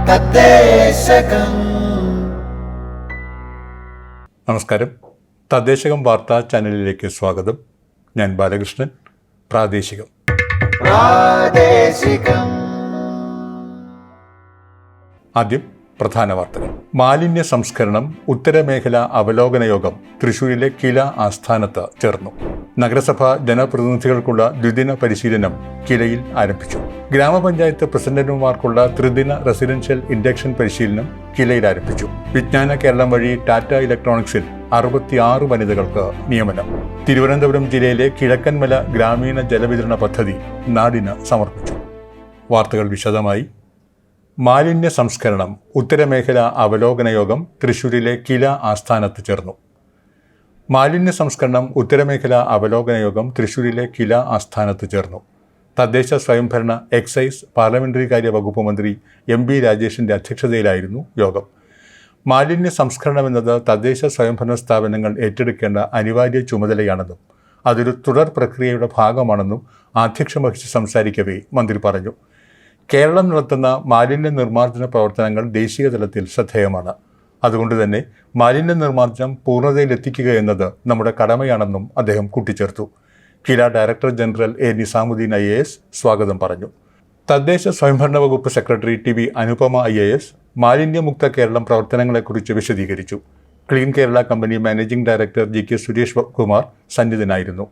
തദ്ദേശകം. നമസ്കാരം. തദ്ദേശകം വാർത്താ ചാനലിലേക്ക് സ്വാഗതം. ഞാൻ ബാലകൃഷ്ണൻ. പ്രാദേശികം. ആദ്യം പ്രധാന വാർത്തകൾ. മാലിന്യ സംസ്കരണം ഉത്തരമേഖല അവലോകന യോഗം തൃശൂരിലെ കില ആസ്ഥാനത്ത് ചേർന്നു. നഗരസഭ ജനപ്രതിനിധികൾക്കുള്ള ദ്വിദിന പരിശീലനം കിലയിൽ ആരംഭിച്ചു. ഗ്രാമപഞ്ചായത്ത് പ്രസിഡന്റുമാർക്കുള്ള ത്രിദിന റെസിഡൻഷ്യൽ ഇൻഡക്ഷൻ പരിശീലനം കിലയിൽ ആരംഭിച്ചു. വിജ്ഞാന കേരളം വഴി ടാറ്റ ഇലക്ട്രോണിക്സിൽ 66 വനിതകൾക്ക് നിയമനം. തിരുവനന്തപുരം ജില്ലയിലെ കിഴക്കൻമല ഗ്രാമീണ ജലവിതരണ പദ്ധതി നാടിന് സമർപ്പിച്ചു. വാർത്തകൾ വിശദമായി. മാലിന്യ സംസ്കരണം ഉത്തരമേഖല അവലോകന യോഗം തൃശൂരിലെ കില ആസ്ഥാനത്ത് ചേർന്നു. മാലിന്യ സംസ്കരണം ഉത്തരമേഖല അവലോകന യോഗം തൃശൂരിലെ കില ആസ്ഥാനത്ത് ചേർന്നു. തദ്ദേശ സ്വയംഭരണ, എക്സൈസ്, പാർലമെന്ററി കാര്യ വകുപ്പ് മന്ത്രി MB രാജേഷിന്റെ അധ്യക്ഷതയിലായിരുന്നു യോഗം. മാലിന്യ സംസ്കരണം എന്നത് തദ്ദേശ സ്വയംഭരണ സ്ഥാപനങ്ങൾ ഏറ്റെടുക്കേണ്ട അനിവാര്യ ചുമതലയാണെന്നും അതൊരു തുടർ പ്രക്രിയയുടെ ഭാഗമാണെന്നും ആധ്യക്ഷം വഹിച്ച് സംസാരിക്കവേ മന്ത്രി പറഞ്ഞു. കേരളം നടത്തുന്ന മാലിന്യ നിർമ്മാർജ്ജന പ്രവർത്തനങ്ങൾ ദേശീയ തലത്തിൽ ശ്രദ്ധേയമാണ്. അതുകൊണ്ട് തന്നെ മാലിന്യ നിർമ്മാർജ്ജനം പൂർണ്ണതയിലെത്തിക്കുക എന്നത് നമ്മുടെ കടമയാണെന്നും അദ്ദേഹം കൂട്ടിച്ചേർത്തു. KILA director general A. Nizamuddin IAS സ്വാഗതം പറഞ്ഞു. തദ്ദേശ സ്വയംഭരണ വകുപ്പ് സെക്രട്ടറി TB അനുപമ IAS മാലിന്യമുക്ത കേരളം പ്രവർത്തനങ്ങളെക്കുറിച്ച് വിശദീകരിച്ചു. Clean Kerala company managing director GK Suresh Kumar സന്നിധനായിരുന്നു.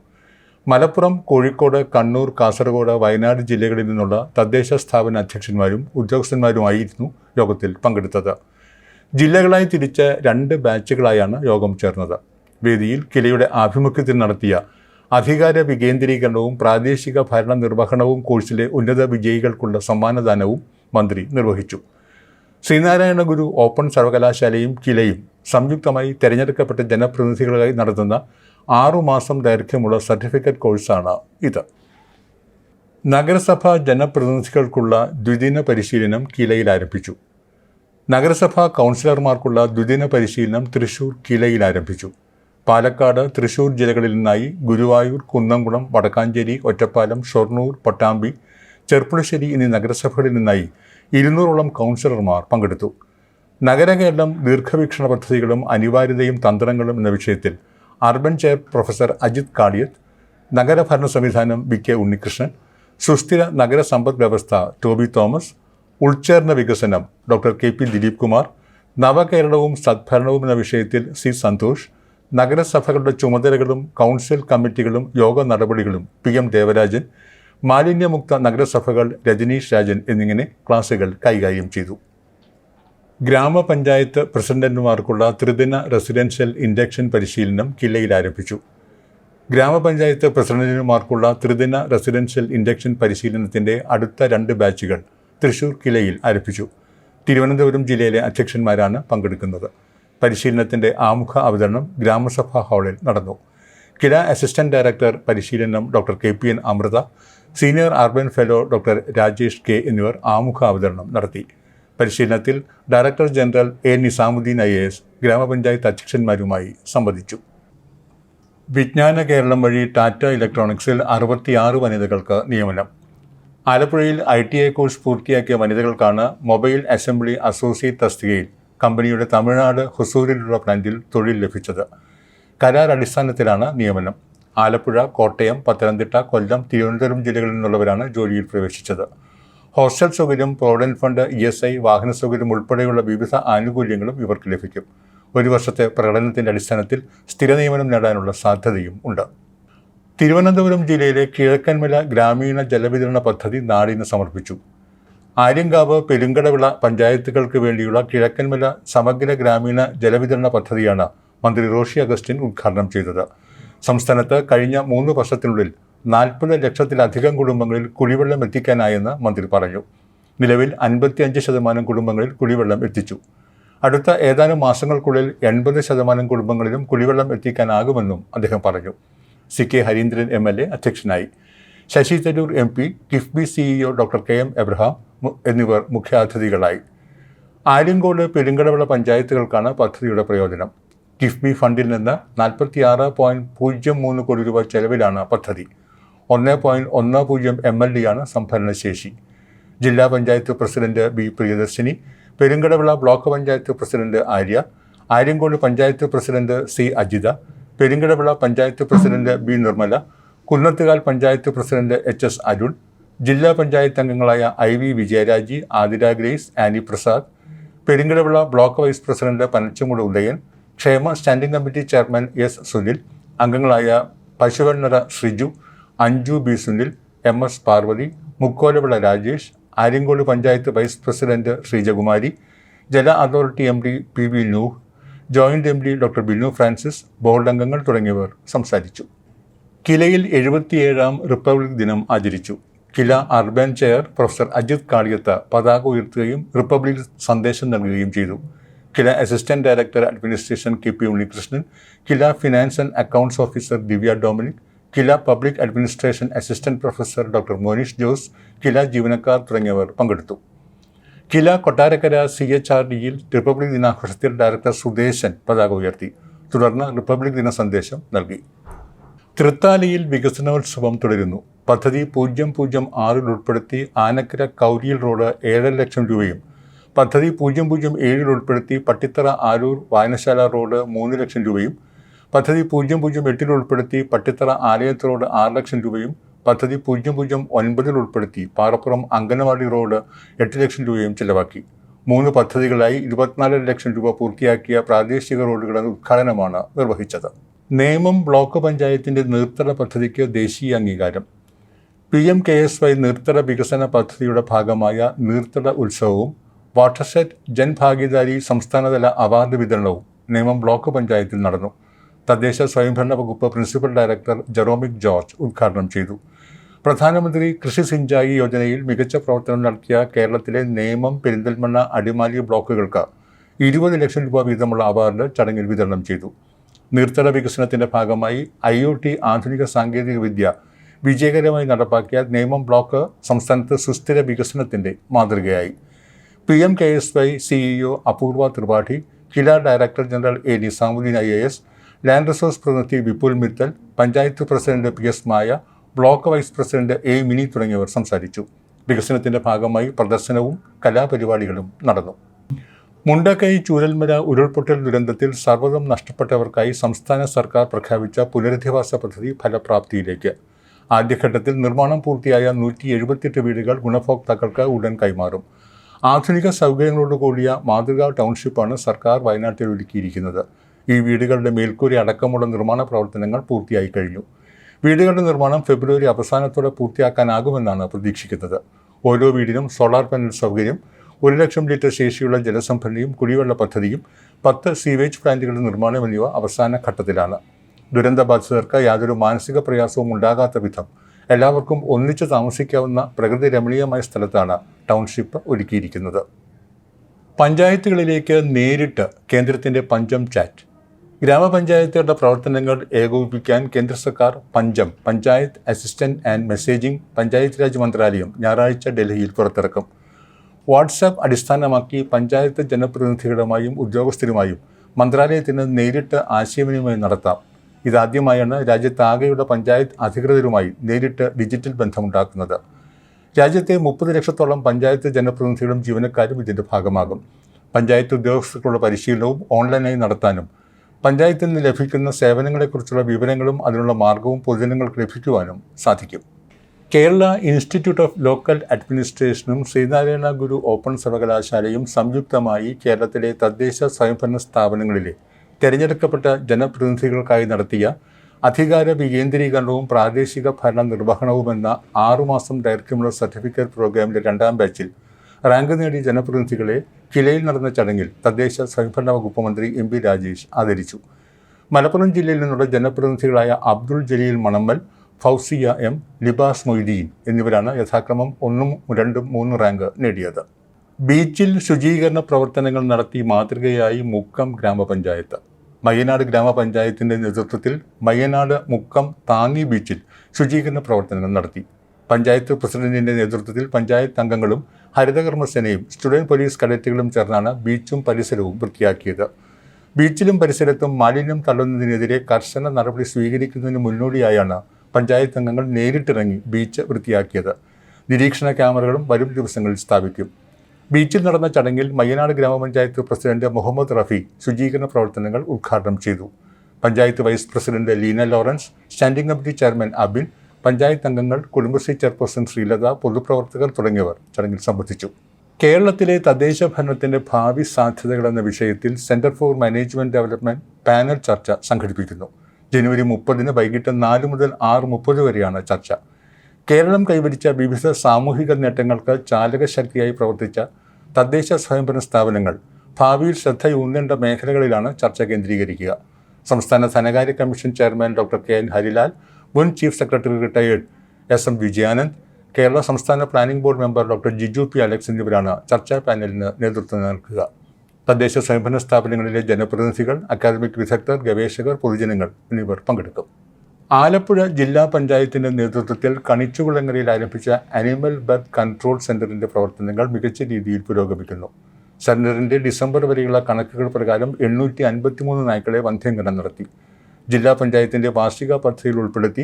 മലപ്പുറം, കോഴിക്കോട്, കണ്ണൂർ, കാസർഗോഡ്, വയനാട് ജില്ലകളിൽ നിന്നുള്ള തദ്ദേശ സ്ഥാപന അധ്യക്ഷന്മാരും ഉദ്യോഗസ്ഥന്മാരുമായിരുന്നു യോഗത്തിൽ പങ്കെടുത്തത്. ജില്ലകളായി തിരിച്ച് 2 ബാച്ചുകളായാണ് യോഗം ചേർന്നത്. വേദിയിൽ കിലയുടെ ആഭിമുഖ്യത്തിൽ നടത്തിയ അധികാര വികേന്ദ്രീകരണവും പ്രാദേശിക ഭരണ നിർവഹണവും കോഴ്സിലെ ഉന്നത വിജയികൾക്കുള്ള സമ്മാനദാനവും മന്ത്രി നിർവഹിച്ചു. ശ്രീനാരായണ ഗുരു ഓപ്പൺ സർവകലാശാലയും കിലയും സംയുക്തമായി തെരഞ്ഞെടുക്കപ്പെട്ട ജനപ്രതിനിധികളായി നടത്തുന്ന 6 മാസം ദൈർഘ്യമുള്ള സർട്ടിഫിക്കറ്റ് കോഴ്സാണ് ഇത്. നഗരസഭാ ജനപ്രതിനിധികൾക്കുള്ള ദ്വിദിന പരിശീലനം കിലയിൽ ആരംഭിച്ചു. നഗരസഭാ കൗൺസിലർമാർക്കുള്ള ദ്വിദിന പരിശീലനം തൃശൂർ കിലയിൽ ആരംഭിച്ചു. പാലക്കാട്, തൃശൂർ ജില്ലകളിൽ നിന്നായി ഗുരുവായൂർ, കുന്നംകുളം, വടക്കാഞ്ചേരി, ഒറ്റപ്പാലം, ഷൊർണൂർ, പട്ടാമ്പി, ചെർപ്പുളശ്ശേരി എന്നീ നഗരസഭകളിൽ നിന്നായി 200ഓളം കൗൺസിലർമാർ പങ്കെടുത്തു. നഗരകേരളം ദീർഘവീക്ഷണ പദ്ധതികളും അനിവാര്യതയും തന്ത്രങ്ങളും എന്ന വിഷയത്തിൽ urban chair professor Ajith Kaliyath, നഗരഭരണ സംവിധാനം VK ഉണ്ണികൃഷ്ണൻ, സുസ്ഥിര നഗര സമ്പദ് വ്യവസ്ഥ ടോബി തോമസ്, ഉൾച്ചേർന്ന വികസനം ഡോക്ടർ KP ദിലീപ് കുമാർ, നവകേരളവും സദ്ഭരണവും എന്ന വിഷയത്തിൽ C സന്തോഷ്, നഗരസഭകളുടെ ചുമതലകളും കൗൺസിൽ കമ്മിറ്റികളും യോഗ നടപടികളും PM ദേവരാജൻ, മാലിന്യമുക്ത നഗരസഭകൾ രജനീഷ് രാജൻ എന്നിങ്ങനെ ക്ലാസുകൾ കൈകാര്യം ചെയ്തു. ഗ്രാമപഞ്ചായത്ത് പ്രസിഡന്റുമാർക്കുള്ള ത്രിദിന റെസിഡൻഷ്യൽ ഇൻഡക്ഷൻ പരിശീലനം കിലയിൽ ആരംഭിച്ചു. ഗ്രാമപഞ്ചായത്ത് പ്രസിഡന്റുമാർക്കുള്ള ത്രിദിന റെസിഡൻഷ്യൽ ഇൻഡക്ഷൻ പരിശീലനത്തിൻ്റെ അടുത്ത 2 ബാച്ചുകൾ തൃശൂർ കിലയിൽ ആരംഭിച്ചു. തിരുവനന്തപുരം ജില്ലയിലെ അധ്യക്ഷന്മാരാണ് പങ്കെടുക്കുന്നത്. പരിശീലനത്തിൻ്റെ ആമുഖ അവതരണം ഗ്രാമസഭാ ഹാളിൽ നടന്നു. കില അസിസ്റ്റന്റ് ഡയറക്ടർ പരിശീലനം doctor KPN Amritha, senior urban fellow doctor Rajesh K എന്നിവർ ആമുഖ അവതരണം നടത്തി. പരിശീലനത്തിൽ director general A. Nizamuddin IAS ഗ്രാമപഞ്ചായത്ത് അധ്യക്ഷന്മാരുമായി സംവദിച്ചു. വിജ്ഞാന കേരളം വഴി ടാറ്റ ഇലക്ട്രോണിക്സിൽ 66 വനിതകൾക്ക് നിയമനം. ആലപ്പുഴയിൽ ITI കോഴ്സ് പൂർത്തിയാക്കിയ വനിതകൾക്കാണ് മൊബൈൽ അസംബ്ലി അസോസിയേറ്റ് തസ്തികയിൽ കമ്പനിയുടെ തമിഴ്നാട് ഹുസൂരിലുള്ള പ്ലാന്റിൽ തൊഴിൽ ലഭിച്ചത്. കരാർ അടിസ്ഥാനത്തിലാണ് നിയമനം. ആലപ്പുഴ, കോട്ടയം, പത്തനംതിട്ട, കൊല്ലം, തിരുവനന്തപുരം ജില്ലകളിൽ നിന്നുള്ളവരാണ് ജോലിയിൽ പ്രവേശിച്ചത്. ഹോസ്റ്റൽ സൗകര്യം, പ്രൊവിഡന്റ് ഫണ്ട്, ESI, വാഹന സൗകര്യം ഉൾപ്പെടെയുള്ള വിവിധ ആനുകൂല്യങ്ങളും ഇവർക്ക് ലഭിക്കും. 1 വർഷത്തെ പ്രകടനത്തിൻ്റെ അടിസ്ഥാനത്തിൽ സ്ഥിര നിയമനം നേടാനുള്ള സാധ്യതയും ഉണ്ട്. തിരുവനന്തപുരം ജില്ലയിലെ കിഴക്കൻമല ഗ്രാമീണ ജലവിതരണ പദ്ധതി നാടിന് സമർപ്പിച്ചു. ആര്യങ്കാവ്, പെരുങ്കടവിള പഞ്ചായത്തുകൾക്ക് വേണ്ടിയുള്ള കിഴക്കൻമല സമഗ്ര ഗ്രാമീണ ജലവിതരണ പദ്ധതിയാണ് മന്ത്രി റോഷി അഗസ്റ്റിൻ ഉദ്ഘാടനം ചെയ്തത്. സംസ്ഥാനത്ത് കഴിഞ്ഞ 3 വർഷത്തിനുള്ളിൽ 40 ലക്ഷത്തിലധികം കുടുംബങ്ങളിൽ കുടിവെള്ളം എത്തിക്കാനായെന്ന് മന്ത്രി പറഞ്ഞു. നിലവിൽ 55% കുടുംബങ്ങളിൽ കുടിവെള്ളം എത്തിച്ചു. അടുത്ത ഏതാനും മാസങ്ങൾക്കുള്ളിൽ 80% കുടുംബങ്ങളിലും കുടിവെള്ളം എത്തിക്കാനാകുമെന്നും അദ്ദേഹം പറഞ്ഞു. CK ഹരീന്ദ്രൻ MLA അധ്യക്ഷനായി. Sasi Tharoor MP, KIIFB CEO doctor KM Abraham എന്നിവർ മുഖ്യാതിഥികളായി. ആര്യങ്കോട്, പെരുങ്കടവിള പഞ്ചായത്തുകൾക്കാണ് പദ്ധതിയുടെ പ്രയോജനം. കിഫ്ബി ഫണ്ടിൽ നിന്ന് 46.03 കോടി രൂപ ചെലവിലാണ് പദ്ധതി. 1.10 MLD സംഭരണശേഷി. ജില്ലാ panchayat president B Priyadarshini, Perumkadavila block panchayat president Arya, Aryancode panchayat president C Ajitha, Perumkadavila panchayat president B Nirmala, Kunnathukal panchayat president H S. Arun, ജില്ലാ പഞ്ചായത്ത് അംഗങ്ങളായ IV Vijayaraji, Athira Grace, Annie Prasad, Perumkadavila block vice president Panachamoodu Udayan, ക്ഷേമ standing committee chairman S. Sunil, അംഗങ്ങളായ Pashuvannara Sreeju, Anju B. Sunil, MS. Parvathy, Mukkolavila Rajesh, Aryancode panchayat vice president Sreejakumari, ജല authority MD PV Nooh, joint MD doctor Binu Francis, board അംഗങ്ങൾ തുടങ്ങിയവർ സംസാരിച്ചു. കിലയിൽ 77ാം റിപ്പബ്ലിക് ദിനം ആചരിച്ചു. KILA urban chair professor Ajith Kaliyath പതാക ഉയർത്തുകയും റിപ്പബ്ലിക് സന്ദേശം നൽകുകയും ചെയ്തു. KILA assistant director administration KP Unnikrishnan, KILA finance and accounts officer Divya Dominic, KILA public administration assistant professor doctor Monish Jose, KILA ജീവനക്കാർ തുടങ്ങിയവർ പങ്കെടുത്തു. കില കൊട്ടാരക്കര CHRDയിൽ റിപ്പബ്ലിക് ദിനാഘോഷത്തിൽ ഡയറക്ടർ സുദേശൻ പതാക ഉയർത്തി. തുടർന്ന് റിപ്പബ്ലിക് ദിന സന്ദേശം നൽകി. തൃത്താലയിൽ വികസനോത്സവം തുടരുന്നു. പദ്ധതി 006 ഉൾപ്പെടുത്തി ആനക്കര കൗരിയിൽ റോഡ് 7 ലക്ഷം രൂപയും, പദ്ധതി 007 ഉൾപ്പെടുത്തി പട്ടിത്തറ ആരൂർ വായനശാല റോഡ് 3 ലക്ഷം രൂപയും, പദ്ധതി 008 ഉൾപ്പെടുത്തി പട്ടിത്തറ ആലയത്ത് റോഡ് 6 ലക്ഷം രൂപയും, പദ്ധതി 009 ഉൾപ്പെടുത്തി പാറപ്പുറം അങ്കനവാടി റോഡ് 8 ലക്ഷം രൂപയും ചെലവാക്കി. 3 പദ്ധതികളായി 24 ലക്ഷം രൂപ പൂർത്തിയാക്കിയ പ്രാദേശിക റോഡുകളുടെ ഉദ്ഘാടനമാണ് നിർവഹിച്ചത്. നേമം ബ്ലോക്ക് പഞ്ചായത്തിൻ്റെ നീർത്തട പദ്ധതിക്ക് ദേശീയ അംഗീകാരം. PMKSY നീർത്തട വികസന പദ്ധതിയുടെ ഭാഗമായ നീർത്തട ഉത്സവവും വാട്ടർഷെഡ് ജൻഭാഗീദാരി സംസ്ഥാനതല അവാർഡ് വിതരണവും നേമം ബ്ലോക്ക് പഞ്ചായത്തിൽ നടന്നു. തദ്ദേശ സ്വയംഭരണ വകുപ്പ് പ്രിൻസിപ്പൽ ഡയറക്ടർ ജെറോമിക് ജോർജ് ഉദ്ഘാടനം ചെയ്തു. പ്രധാനമന്ത്രി കൃഷി സിഞ്ചായി യോജനയിൽ മികച്ച പ്രവർത്തനം നടത്തിയ കേരളത്തിലെ നേമം, പെരിന്തൽമണ്ണ, അടിമാലി ബ്ലോക്കുകൾക്ക് 20 ലക്ഷം രൂപ വീതമുള്ള അവാർഡ് ചടങ്ങിൽ വിതരണം ചെയ്തു. നീർത്തട വികസനത്തിൻ്റെ ഭാഗമായി IoT ആധുനിക സാങ്കേതിക വിദ്യ വിജയകരമായി നടപ്പാക്കിയ നേമം ബ്ലോക്ക് സംസ്ഥാനത്ത് സുസ്ഥിര വികസനത്തിൻ്റെ മാതൃകയായി. PMKSY CEO Apoorva Tripathi, KILA director general A. Nizamuddin IAS, land resource പ്രതിനിധി Vipul Mittal, panchayat president PS Maya, block vice president A. Mini തുടങ്ങിയവർ സംസാരിച്ചു. വികസനത്തിൻ്റെ ഭാഗമായി പ്രദർശനവും കലാപരിപാടികളും നടന്നു. മുണ്ടക്കൈ ചൂരൽമല ഉരുൾപൊട്ടൽ ദുരന്തത്തിൽ സർവ്വതും നഷ്ടപ്പെട്ടവർക്കായി സംസ്ഥാന സർക്കാർ പ്രഖ്യാപിച്ച പുനരധിവാസ പദ്ധതി ഫലപ്രാപ്തിയിലേക്ക്. ആദ്യഘട്ടത്തിൽ നിർമ്മാണം പൂർത്തിയായ 178 വീടുകൾ ഗുണഭോക്താക്കൾക്ക് ഉടൻ കൈമാറും. ആധുനിക സൗകര്യങ്ങളോടുകൂടിയ മാതൃകാ ടൗൺഷിപ്പാണ് സർക്കാർ വയനാട്ടിൽ ഒരുക്കിയിരിക്കുന്നത്. ഈ വീടുകളുടെ മേൽക്കൂര അടക്കമുള്ള നിർമ്മാണ പ്രവർത്തനങ്ങൾ പൂർത്തിയായി കഴിഞ്ഞു. വീടുകളുടെ നിർമ്മാണം ഫെബ്രുവരി അവസാനത്തോടെ പൂർത്തിയാക്കാനാകുമെന്നാണ് പ്രതീക്ഷിക്കുന്നത്. ഓരോ വീടിനും സോളാർ പാനൽ സൗകര്യം, 1 ലക്ഷം ലിറ്റർ ശേഷിയുള്ള ജലസംഭരണിയും കുടിവെള്ള പദ്ധതിയും 10 സീവേജ് പ്ലാന്റുകളുടെ നിർമ്മാണം എന്നിവ അവസാന ഘട്ടത്തിലാണ്. ദുരന്തബാധിതർക്ക് യാതൊരു മാനസിക പ്രയാസവും ഉണ്ടാകാത്ത വിധം എല്ലാവർക്കും ഒന്നിച്ച് താമസിക്കാവുന്ന പ്രകൃതി രമണീയമായ സ്ഥലത്താണ് ടൗൺഷിപ്പ് ഒരുക്കിയിരിക്കുന്നത്. പഞ്ചായത്തുകളിലേക്ക് നേരിട്ട് കേന്ദ്രത്തിൻ്റെ പഞ്ചം ചാറ്റ്. ഗ്രാമപഞ്ചായത്തുകളുടെ പ്രവർത്തനങ്ങൾ ഏകോപിപ്പിക്കാൻ കേന്ദ്ര സർക്കാർ panchayat assistant and messaging panchayat Raj മന്ത്രാലയം ഞായറാഴ്ച ഡൽഹിയിൽ പുറത്തിറക്കും. വാട്സാപ്പ് അടിസ്ഥാനമാക്കി പഞ്ചായത്ത് ജനപ്രതിനിധികളുമായും ഉദ്യോഗസ്ഥരുമായും മന്ത്രാലയത്തിന് നേരിട്ട് ആശയവിനിമയം നടത്താം. ഇതാദ്യമായാണ് രാജ്യത്താകെയുള്ള പഞ്ചായത്ത് അധികൃതരുമായി നേരിട്ട് ഡിജിറ്റൽ ബന്ധമുണ്ടാക്കുന്നത്. രാജ്യത്തെ 30 ലക്ഷത്തോളം പഞ്ചായത്ത് ജനപ്രതിനിധികളും ജീവനക്കാരും ഇതിൻ്റെ ഭാഗമാകും. പഞ്ചായത്ത് ഉദ്യോഗസ്ഥർക്കുള്ള പരിശീലനവും ഓൺലൈനായി നടത്താനും പഞ്ചായത്തിൽ നിന്ന് ലഭിക്കുന്ന സേവനങ്ങളെക്കുറിച്ചുള്ള വിവരങ്ങളും അതിനുള്ള മാർഗവും പൊതുജനങ്ങൾക്ക് ലഭിക്കുവാനും സാധിക്കും. കേരള ഇൻസ്റ്റിറ്റ്യൂട്ട് ഓഫ് ലോക്കൽ അഡ്മിനിസ്ട്രേഷനും ശ്രീനാരായണ ഗുരു ഓപ്പൺ സർവകലാശാലയും സംയുക്തമായി കേരളത്തിലെ തദ്ദേശ സ്വയംഭരണ സ്ഥാപനങ്ങളിലെ തിരഞ്ഞെടുക്കപ്പെട്ട ജനപ്രതിനിധികൾക്കായി നടത്തിയ അധികാര വികേന്ദ്രീകരണവും പ്രാദേശിക ഭരണ നിർവഹണവുമെന്ന 6 മാസം ദൈർഘ്യമുള്ള സർട്ടിഫിക്കറ്റ് പ്രോഗ്രാമിൻ്റെ 2ാം ബാച്ചിൽ റാങ്ക് നേടിയ ജനപ്രതിനിധികളെ കിലയിൽ നടന്ന ചടങ്ങിൽ തദ്ദേശ സ്വയംഭരണ വകുപ്പ് മന്ത്രി MP രാജേഷ് ആദരിച്ചു. മലപ്പുറം ജില്ലയിൽ നിന്നുള്ള ജനപ്രതിനിധികളായ അബ്ദുൾ ജലീൽ മണമ്മൽ, ഫൗസിയ M, ലിബാസ് മൊയ്തീൻ എന്നിവരാണ് യഥാക്രമം 1, 2, 3 റാങ്ക് നേടിയത്. ബീച്ചിൽ ശുചീകരണ പ്രവർത്തനങ്ങൾ നടത്തി മാതൃകയായി മുക്കം ഗ്രാമപഞ്ചായത്ത്. മയ്യനാട് ഗ്രാമപഞ്ചായത്തിൻ്റെ നേതൃത്വത്തിൽ മയ്യനാട് മുക്കം താന്നി ബീച്ചിൽ ശുചീകരണ പ്രവർത്തനങ്ങൾ നടത്തി. പഞ്ചായത്ത് പ്രസിഡന്റിൻ്റെ നേതൃത്വത്തിൽ പഞ്ചായത്ത് അംഗങ്ങളും ഹരിതകർമ്മസേനയും സ്റ്റുഡൻറ് പോലീസ് കഡറ്റുകളും ചേർന്നാണ് ബീച്ചും പരിസരവും വൃത്തിയാക്കിയത്. ബീച്ചിലും പരിസരത്തും മാലിന്യം തള്ളുന്നതിനെതിരെ കർശന നടപടി സ്വീകരിക്കുന്നതിന് മുന്നോടിയായാണ് പഞ്ചായത്ത് അംഗങ്ങൾ നേരിട്ടിറങ്ങി ബീച്ച് വൃത്തിയാക്കിയത്. നിരീക്ഷണ ക്യാമറകളും വരും ദിവസങ്ങളിൽ സ്ഥാപിക്കും. ബീച്ചിൽ നടന്ന ചടങ്ങിൽ മയ്യനാട് ഗ്രാമപഞ്ചായത്ത് പ്രസിഡന്റ് മുഹമ്മദ് റഫി ശുചീകരണ പ്രവർത്തനങ്ങൾ ഉദ്ഘാടനം ചെയ്തു. Panchayat vice president Leena Lawrence, standing committee chairman Abin, panchayat അംഗങ്ങൾ, കുടുംബശ്രീ ചെയർപേഴ്സൺ ശ്രീലത, പൊതുപ്രവർത്തകർ തുടങ്ങിയവർ ചടങ്ങിൽ സംബന്ധിച്ചു. കേരളത്തിലെ തദ്ദേശ ഭരണത്തിന്റെ ഭാവി സാധ്യതകൾ എന്ന വിഷയത്തിൽ centre for management development panel ചർച്ച സംഘടിപ്പിക്കുന്നു. ജനുവരി 30 വൈകിട്ട് 4 മുതൽ 6:30 വരെയാണ് ചർച്ച. കേരളം കൈവരിച്ച വിവിധ സാമൂഹിക നേട്ടങ്ങൾക്ക് ചാലകശക്തിയായി പ്രവർത്തിച്ച തദ്ദേശ സ്വയംഭരണ സ്ഥാപനങ്ങൾ ഭാവിയിൽ ശ്രദ്ധയൂന്നേണ്ട മേഖലകളിലാണ് ചർച്ച കേന്ദ്രീകരിക്കുക. സംസ്ഥാന ധനകാര്യ commission chairman doctor KN Harilal, മുൻ chief secretary retired SM Vijayanand, Kerala സംസ്ഥാന planning board member doctor Jiju P. Alex എന്നിവരാണ് ചർച്ചാ പാനലിന് നേതൃത്വം നൽകുക. തദ്ദേശ സ്വയംഭരണ സ്ഥാപനങ്ങളിലെ ജനപ്രതിനിധികൾ, അക്കാദമിക് വിദഗ്ധർ, ഗവേഷകർ, പൊതുജനങ്ങൾ എന്നിവർ പങ്കെടുക്കും. ആലപ്പുഴ ജില്ലാ പഞ്ചായത്തിന്റെ നേതൃത്വത്തിൽ കണിച്ചുകുളങ്ങരയിൽ ആരംഭിച്ച അനിമൽ ബർത്ത് കൺട്രോൾ സെന്ററിന്റെ പ്രവർത്തനങ്ങൾ മികച്ച രീതിയിൽ പുരോഗമിക്കുന്നു. സെന്ററിന്റെ ഡിസംബർ വരെയുള്ള കണക്കുകൾ പ്രകാരം 853 നായ്ക്കളെ വന്ധ്യംകരണം നടത്തി. ജില്ലാ പഞ്ചായത്തിന്റെ വാർഷിക പദ്ധതിയിൽ ഉൾപ്പെടുത്തി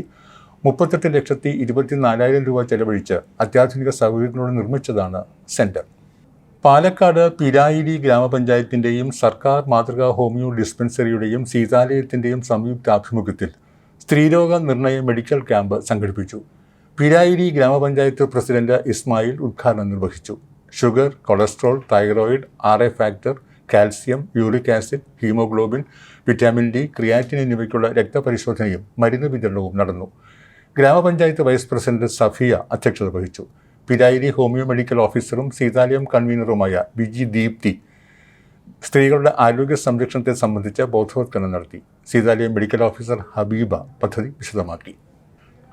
38,24,000 രൂപ ചെലവഴിച്ച് അത്യാധുനിക സൗകര്യങ്ങളോട് നിർമ്മിച്ചതാണ് സെന്റർ. പാലക്കാട് പിരായിരി ഗ്രാമപഞ്ചായത്തിന്റെയും സർക്കാർ മാതൃകാ ഹോമിയോ ഡിസ്പെൻസറിയുടെയും സീതാലയത്തിന്റെയും സംയുക്താഭിമുഖ്യത്തിൽ സ്ത്രീരോഗ നിർണയ മെഡിക്കൽ ക്യാമ്പ് സംഘടിപ്പിച്ചു. പിരായിരി ഗ്രാമപഞ്ചായത്ത് പ്രസിഡന്റ് ഇസ്മായിൽ ഉദ്ഘാടനം നിർവഹിച്ചു. Sugar, cholesterol, thyroid, RA factor, calcium, uric acid, haemoglobin, vitamin D, creatine എന്നിവയ്ക്കുള്ള രക്തപരിശോധനയും മരുന്ന് വിതരണവും നടന്നു. ഗ്രാമപഞ്ചായത്ത് വൈസ് പ്രസിഡന്റ് സഫിയ അധ്യക്ഷത വഹിച്ചു. പിരായിരി ഹോമിയോ മെഡിക്കൽ ഓഫീസറും സീതാലയം കൺവീനറുമായ വിജി ദീപ്തി സ്ത്രീകളുടെ ആരോഗ്യ സംരക്ഷണത്തെ സംബന്ധിച്ച ബോധവത്കരണം നടത്തി. സീതാലയം മെഡിക്കൽ ഓഫീസർ ഹബീബ പദ്ധതി വിശദമാക്കി.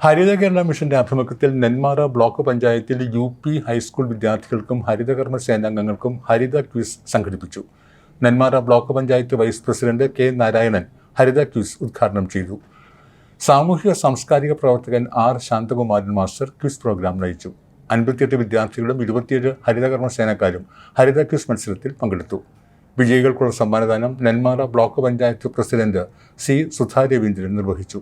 ഹരിത കേരള മിഷന്റെ ആഭിമുഖ്യത്തിൽ നെന്മാറ ബ്ലോക്ക് പഞ്ചായത്തിൽ UP ഹൈസ്കൂൾ വിദ്യാർത്ഥികൾക്കും ഹരിതകർമ്മ സേനാംഗങ്ങൾക്കും ഹരിത ക്വിസ് സംഘടിപ്പിച്ചു. Nenmara block panchayat vice president K. Narayanan ഹരിത ക്വിസ് ഉദ്ഘാടനം ചെയ്തു. സാമൂഹിക സാംസ്കാരിക പ്രവർത്തകൻ R. Santhakumaran master quiz programme നയിച്ചു. 58 വിദ്യാർത്ഥികളും 27 ഹരിതകർമ്മ സേനക്കാരും ഹരിത ക്വിസ് മത്സരത്തിൽ പങ്കെടുത്തു. വിജയികൾക്കുള്ള സമ്മാനദാനം Nenmara block panchayat president C. Sudha Raveendran നിർവഹിച്ചു.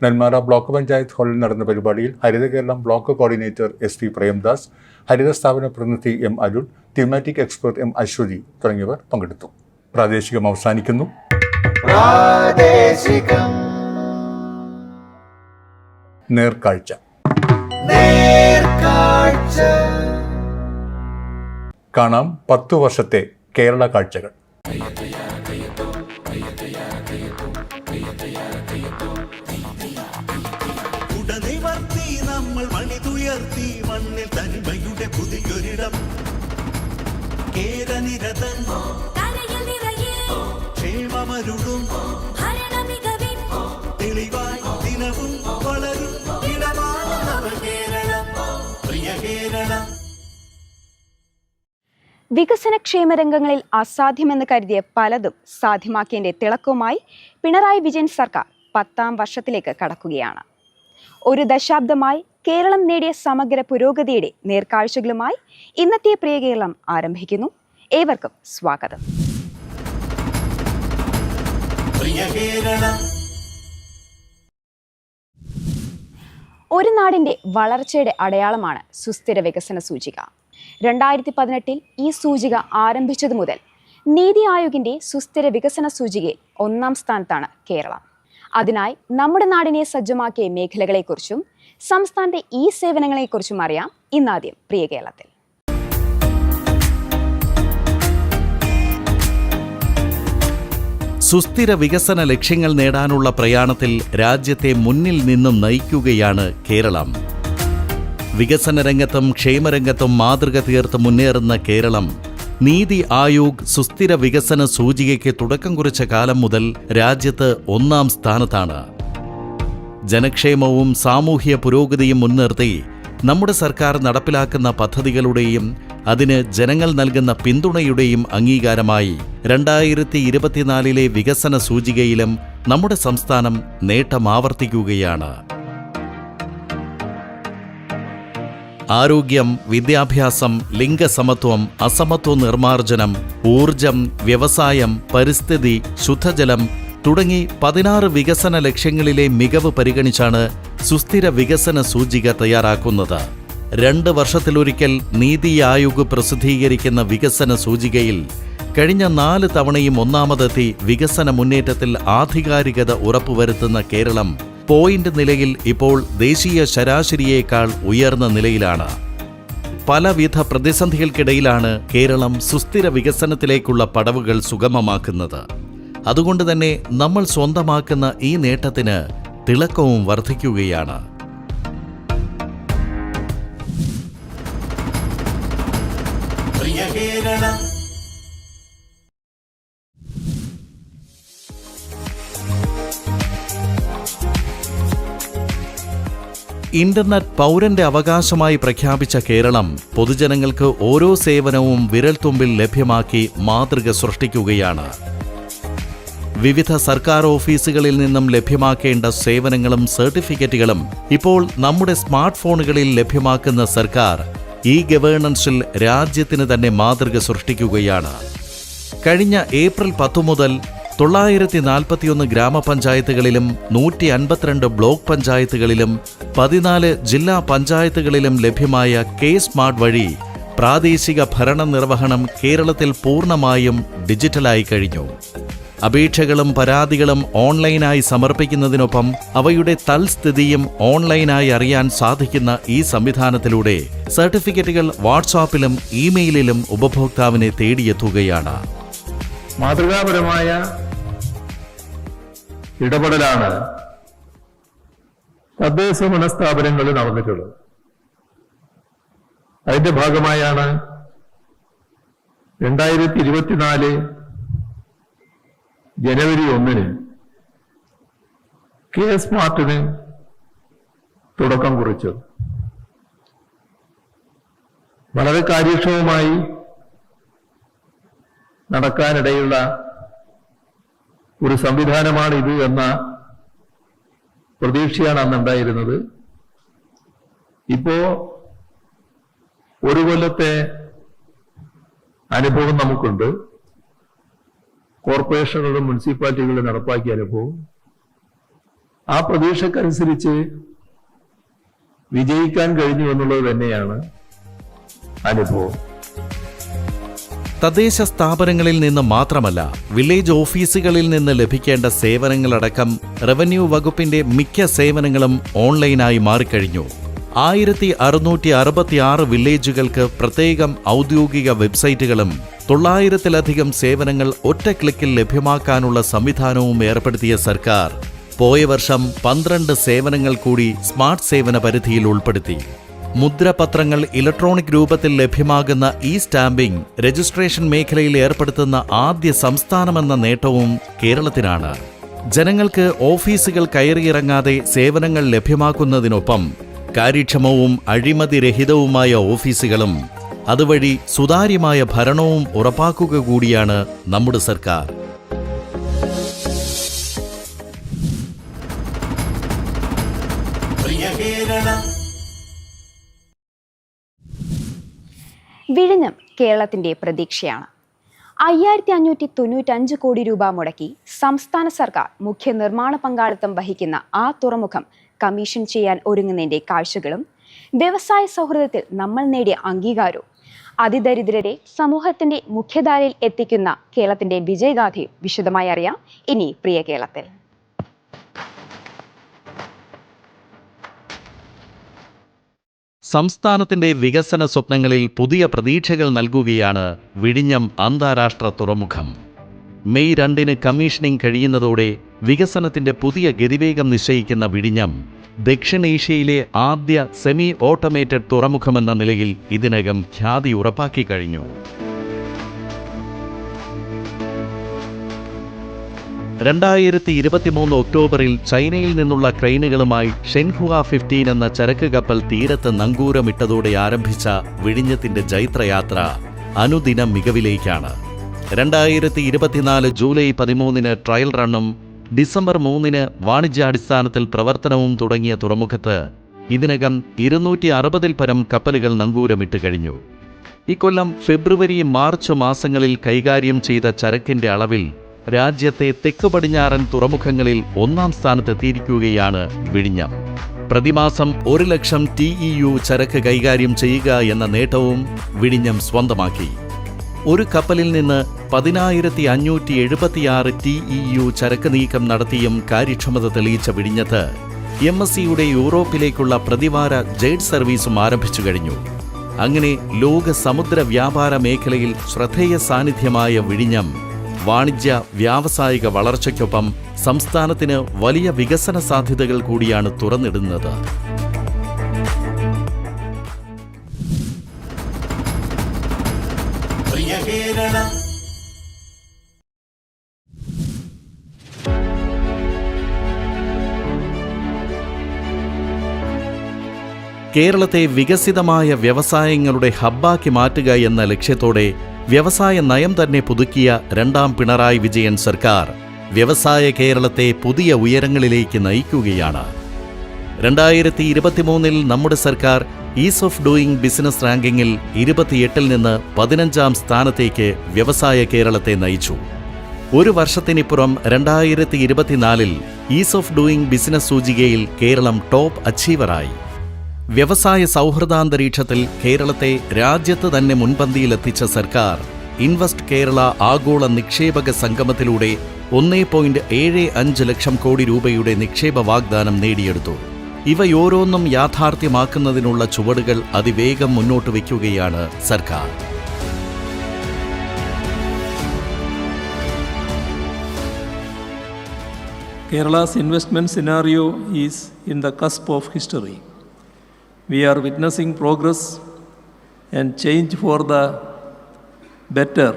നെന്മാറ ബ്ലോക്ക് പഞ്ചായത്ത് ഹാളിൽ നടന്ന പരിപാടിയിൽ ഹരിത Keralam block coordinator SP. Premdas, ഹരിത സ്ഥാപന പ്രതിനിധി M. Arun, thematic expert M. Aswathy തുടങ്ങിയവർ പങ്കെടുത്തു. പ്രാദേശികം അവസാനിക്കുന്നു. നേർക്കാഴ്ച. കാണാം 10 വർഷത്തെ കേരള കാഴ്ചകൾ. ഉടനിവർത്തി നമ്മൾ മണിതുയർത്തി മണ്ണിൽ തനിമയുടെ പുതിയൊരിടം. കേരനിരതൻ ക്ഷേമമരുളും തെളിവായി ദിനവും വളരും ഇടമാണ് നവകേരളം, പ്രിയ കേരളം. വികസനക്ഷേമ രംഗങ്ങളിൽ അസാധ്യമെന്ന് കരുതിയ പലതും സാധ്യമാക്കിയതിന്റെ തിളക്കവുമായി പിണറായി വിജയൻ സർക്കാർ 10ാം വർഷത്തിലേക്ക് കടക്കുകയാണ്. ഒരു ദശാബ്ദമായി കേരളം നേടിയ സമഗ്ര പുരോഗതിയുടെ നേർക്കാഴ്ചകളുമായി ഇന്നത്തെ പ്രിയ കേരളം ആരംഭിക്കുന്നു. ഏവർക്കും സ്വാഗതം. ഒരു നാടിന്റെ വളർച്ചയുടെ അടയാളമാണ് സുസ്ഥിര വികസന സൂചിക. 2018 ഈ സൂചിക ആരംഭിച്ചതു മുതൽ നീതി ആയോഗിന്റെ സുസ്ഥിര വികസന സൂചികയിൽ 1ാം സ്ഥാനത്താണ് കേരളം. അതിനായി നമ്മുടെ നാടിനെ സജ്ജമാക്കിയ മേഖലകളെക്കുറിച്ചും സംസ്ഥാനത്തെ ഈ സേവനങ്ങളെക്കുറിച്ചും അറിയാം ഇന്നാദ്യം പ്രിയ കേരളത്തിൽ. സുസ്ഥിര വികസന ലക്ഷ്യങ്ങൾ നേടാനുള്ള പ്രയാണത്തിൽ രാജ്യത്തെ മുന്നിൽ നിന്നും നയിക്കുകയാണ് കേരളം. വികസന രംഗത്തും ക്ഷേമരംഗത്തും മാതൃക തീർത്ത് മുന്നേറുന്ന കേരളം നീതി ആയോഗ് സുസ്ഥിര വികസന സൂചികയ്ക്ക് തുടക്കം കുറിച്ച കാലം മുതൽ രാജ്യത്ത് 1ാം സ്ഥാനത്താണ്. ജനക്ഷേമവും സാമൂഹ്യ പുരോഗതിയും മുൻനിർത്തി നമ്മുടെ സർക്കാർ നടപ്പിലാക്കുന്ന പദ്ധതികളുടെയും അതിന് ജനങ്ങൾ നൽകുന്ന പിന്തുണയുടെയും അംഗീകാരമായി 2024 വികസന സൂചികയിലും നമ്മുടെ സംസ്ഥാനം നേട്ടമാവർത്തിക്കുകയാണ്. ആരോഗ്യം, വിദ്യാഭ്യാസം, ലിംഗസമത്വം, അസമത്വ നിർമ്മാർജ്ജനം, ഊർജം, വ്യവസായം, പരിസ്ഥിതി, ശുദ്ധജലം തുടങ്ങി 16 വികസന ലക്ഷ്യങ്ങളിലെ മികവ് പരിഗണിച്ചാണ് സുസ്ഥിര വികസന സൂചിക തയ്യാറാക്കുന്നത്. 2 വർഷത്തിലൊരിക്കൽ നീതി ആയോഗ് പ്രസിദ്ധീകരിക്കുന്ന വികസന സൂചികയിൽ കഴിഞ്ഞ 4 തവണയും ഒന്നാമതെത്തി വികസന മുന്നേറ്റത്തിൽ ആധികാരികത ഉറപ്പുവരുത്തുന്ന കേരളം പോയിന്റ് നിലയിൽ ഇപ്പോൾ ദേശീയ ശരാശരിയേക്കാൾ ഉയർന്ന നിലയിലാണ്. പലവിധ പ്രതിസന്ധികൾക്കിടയിലാണ് കേരളം സുസ്ഥിര വികസനത്തിലേക്കുള്ള പടവുകൾ സുഗമമാക്കുന്നത്. അതുകൊണ്ട് തന്നെ നമ്മൾ സ്വന്തമാക്കുന്ന ഈ നേട്ടത്തിന് തിളക്കവും വർദ്ധിക്കുകയാണ്. പ്രിയ കേരളം, ഇന്റർനെറ്റ് പൗരന്റെ അവകാശമായി പ്രഖ്യാപിച്ച കേരളം പൊതുജനങ്ങൾക്ക് ഓരോ സേവനവും വിരൽത്തുമ്പിൽ ലഭ്യമാക്കി മാതൃക സൃഷ്ടിക്കുകയാണ്. വിവിധ സർക്കാർ ഓഫീസുകളിൽ നിന്നും ലഭ്യമാക്കേണ്ട സേവനങ്ങളും സർട്ടിഫിക്കറ്റുകളും ഇപ്പോൾ നമ്മുടെ സ്മാർട്ട് ഫോണുകളിൽ ലഭ്യമാക്കുന്ന സർക്കാർ ഈ ഗവേണൻസിൽ രാജ്യത്തിന് തന്നെ മാതൃക സൃഷ്ടിക്കുകയാണ്. കഴിഞ്ഞ ഏപ്രിൽ 10 മുതൽ 941 ഗ്രാമപഞ്ചായത്തുകളിലും 152 ബ്ലോക്ക് പഞ്ചായത്തുകളിലും 14 ജില്ലാ പഞ്ചായത്തുകളിലും ലഭ്യമായ കെ-സ്മാർട്ട് വഴി പ്രാദേശിക ഭരണ നിർവഹണം കേരളത്തിൽ പൂർണ്ണമായും ഡിജിറ്റലായി കഴിഞ്ഞു. അപേക്ഷകളും പരാതികളും ഓൺലൈനായി സമർപ്പിക്കുന്നതിനൊപ്പം അവയുടെ തൽസ്ഥിതിയും ഓൺലൈനായി അറിയാൻ സാധിക്കുന്ന ഈ സംവിധാനത്തിലൂടെ സർട്ടിഫിക്കറ്റുകൾ വാട്സാപ്പിലും ഇമെയിലിലും ഉപഭോക്താവിനെ തേടിയെത്തുകയാണ്. മാതൃകാപരമായ ഇടപെടലാണ് തദ്ദേശ സ്ഥാപനങ്ങളിൽ നടന്നിട്ടുള്ളത്. അതിന്റെ ഭാഗമായാണ് 2024 ജനുവരി 1 കെ-സ്മാർട്ടിന് തുടക്കം കുറിച്ചത്. വളരെ കാര്യക്ഷമമായി നടക്കാനിടയുള്ള ഒരു സംവിധാനമാണ് ഇത് എന്ന പ്രതീക്ഷയാണ് അന്നുണ്ടായിരുന്നത്. ഇപ്പോ ഒരു കൊല്ലത്തെ അനുഭവം നമുക്കുണ്ട്. കോർപ്പറേഷനുകളും മുനിസിപ്പാലിറ്റികളും നടപ്പാക്കിയ അനുഭവം. ആ പ്രതീക്ഷക്കനുസരിച്ച് വിജയിക്കാൻ കഴിഞ്ഞു എന്നുള്ളത് തന്നെയാണ് അനുഭവം. തദ്ദേശ സ്ഥാപനങ്ങളിൽ നിന്ന് മാത്രമല്ല, വില്ലേജ് ഓഫീസുകളിൽ നിന്ന് ലഭിക്കേണ്ട സേവനങ്ങളടക്കം റവന്യൂ വകുപ്പിന്റെ മിക്ക സേവനങ്ങളും ഓൺലൈനായി മാറിക്കഴിഞ്ഞു. 1666 വില്ലേജുകൾക്ക് പ്രത്യേകം ഔദ്യോഗിക വെബ്സൈറ്റുകളും 900-ലധികം സേവനങ്ങൾ ഒറ്റ ക്ലിക്കിൽ ലഭ്യമാക്കാനുള്ള സംവിധാനവും ഏർപ്പെടുത്തിയ സർക്കാർ പോയ വർഷം 12 സേവനങ്ങൾ കൂടി സ്മാർട്ട് സേവന പരിധിയിൽ ഉൾപ്പെടുത്തി. മുദ്രപത്രങ്ങൾ ഇലക്ട്രോണിക് രൂപത്തിൽ ലഭ്യമാകുന്ന ഈ സ്റ്റാമ്പിംഗ് രജിസ്ട്രേഷൻ മേഖലയിൽ ഏർപ്പെടുത്തുന്ന ആദ്യ സംസ്ഥാനമെന്ന നേട്ടവും കേരളത്തിനാണ്. ജനങ്ങൾക്ക് ഓഫീസുകൾ കയറിയിറങ്ങാതെ സേവനങ്ങൾ ലഭ്യമാക്കുന്നതിനൊപ്പം കാര്യക്ഷമവും അഴിമതിരഹിതവുമായ ഓഫീസുകളും അതുവഴി സുതാര്യമായ ഭരണവും ഉറപ്പാക്കുക കൂടിയാണ് നമ്മുടെ സർക്കാർ. പ്രിയ കേരളം, വിഴിഞ്ഞം കേരളത്തിന്റെ പ്രതീക്ഷയാണ്. 5595 കോടി രൂപ മുടക്കി സംസ്ഥാന സർക്കാർ മുഖ്യ നിർമ്മാണ പങ്കാളിത്തം വഹിക്കുന്ന ആ തുറമുഖം കമ്മീഷൻ ചെയ്യാൻ ഒരുങ്ങുന്നതിന്റെ കാഴ്ചകളും വ്യവസായ സൗഹൃദത്തിൽ നമ്മൾ നേടിയ അംഗീകാരവും അതിദരിദ്രരെ സമൂഹത്തിന്റെ മുഖ്യധാരയിൽ എത്തിക്കുന്ന കേരളത്തിന്റെ വിജയഗാഥയും വിശദമായി അറിയാം ഇനി പ്രിയ കേരളത്തിൽ. സംസ്ഥാനത്തിന്റെ വികസന സ്വപ്നങ്ങളിൽ പുതിയ പ്രതീക്ഷകൾ നൽകുകയാണ് വിഴിഞ്ഞം അന്താരാഷ്ട്ര തുറമുഖം. മെയ് 2 കമ്മീഷനിംഗ് കഴിയുന്നതോടെ വികസനത്തിന്റെ പുതിയ ഗതിവേഗം നിശ്ചയിക്കുന്ന വിഴിഞ്ഞം ദക്ഷിണേഷ്യയിലെ ആദ്യ സെമി ഓട്ടോമേറ്റഡ് തുറമുഖമെന്ന നിലയിൽ ഇതിനകം ഖ്യാതി ഉറപ്പാക്കി കഴിഞ്ഞു. 2023 ഒക്ടോബറിൽ ചൈനയിൽ നിന്നുള്ള ക്രെയിനുകളുമായി ഷെൻഹുവ 15 എന്ന ചരക്ക് കപ്പൽ തീരത്ത് നങ്കൂരമിട്ടതോടെ ആരംഭിച്ച വിഴിഞ്ഞത്തിന്റെ ജൈത്രയാത്ര അനുദിനം മികവിലേക്കാണ്. 2024 ജൂലൈ 13 ട്രയൽ റണ്ണും ഡിസംബർ 3 വാണിജ്യാടിസ്ഥാനത്തിൽ പ്രവർത്തനവും തുടങ്ങിയ തുറമുഖത്ത് ഇതിനകം 260-ൽ പരം കപ്പലുകൾ നങ്കൂരമിട്ട് കഴിഞ്ഞു. ഇക്കൊല്ലം ഫെബ്രുവരി മാർച്ച് മാസങ്ങളിൽ കൈകാര്യം ചെയ്ത ചരക്കിന്റെ അളവിൽ രാജ്യത്തെ തെക്ക് പടിഞ്ഞാറൻ തുറമുഖങ്ങളിൽ 1-ാം സ്ഥാനത്തെത്തിയിരിക്കുകയാണ് വിഴിഞ്ഞം. പ്രതിമാസം 1,00,000 TEU ചരക്ക് കൈകാര്യം ചെയ്യുക എന്ന നേട്ടവും വിഴിഞ്ഞം സ്വന്തമാക്കി. ഒരു കപ്പലിൽ നിന്ന് 10,576 TEU ചരക്ക് നീക്കം നടത്തിയും കാര്യക്ഷമത തെളിയിച്ച വിഴിഞ്ഞത്ത് MSCയുടെ യൂറോപ്പിലേക്കുള്ള പ്രതിവാര ജെയ്ഡ് സർവീസും ആരംഭിച്ചു കഴിഞ്ഞു. അങ്ങനെ ലോക സമുദ്ര വ്യാപാര മേഖലയിൽ ശ്രദ്ധേയ സാന്നിധ്യമായ വിഴിഞ്ഞം വാണിജ്യ വ്യാവസായിക വളർച്ചയ്ക്കൊപ്പം സംസ്ഥാനത്തിന് വലിയ വികസന സാധ്യതകൾ കൂടിയാണ് തുറന്നിടുന്നത്. പ്രിയ കേരള കേരളത്തെ വികസിതമായ വ്യവസായങ്ങളുടെ ഹബ്ബാക്കി മാറ്റുക എന്ന ലക്ഷ്യത്തോടെ വ്യവസായ നയം തന്നെ പുതുക്കിയ രണ്ടാം പിണറായി വിജയൻ സർക്കാർ വ്യവസായ കേരളത്തെ പുതിയ ഉയരങ്ങളിലേക്ക് നയിക്കുകയാണ്. 2023 നമ്മുടെ സർക്കാർ ഈസ് ഓഫ് ഡൂയിങ് ബിസിനസ് റാങ്കിങ്ങിൽ 28-ൽ നിന്ന് 15-ാം സ്ഥാനത്തേക്ക് വ്യവസായ കേരളത്തെ നയിച്ചു. ഒരു വർഷത്തിനിപ്പുറം 2024-ൽ ഈസ് ഓഫ് ഡൂയിങ് ബിസിനസ് സൂചികയിൽ കേരളം ടോപ്പ് അച്ചീവറായി. വ്യവസായ സൗഹൃദാന്തരീക്ഷത്തിൽ കേരളത്തെ രാജ്യത്ത് തന്നെ മുൻപന്തിയിലെത്തിച്ച സർക്കാർ ഇൻവെസ്റ്റ് കേരള ആഗോള നിക്ഷേപക സംഗമത്തിലൂടെ 1.75 ലക്ഷം കോടി രൂപയുടെ നിക്ഷേപ വാഗ്ദാനം നേടിയെടുത്തു. ഇവയോരോന്നും യാഥാർത്ഥ്യമാക്കുന്നതിനുള്ള ചുവടുകൾ അതിവേഗം മുന്നോട്ട് വയ്ക്കുകയാണ് സർക്കാർ. Kerala's investment scenario is in the cusp of history. We are witnessing progress and change for the better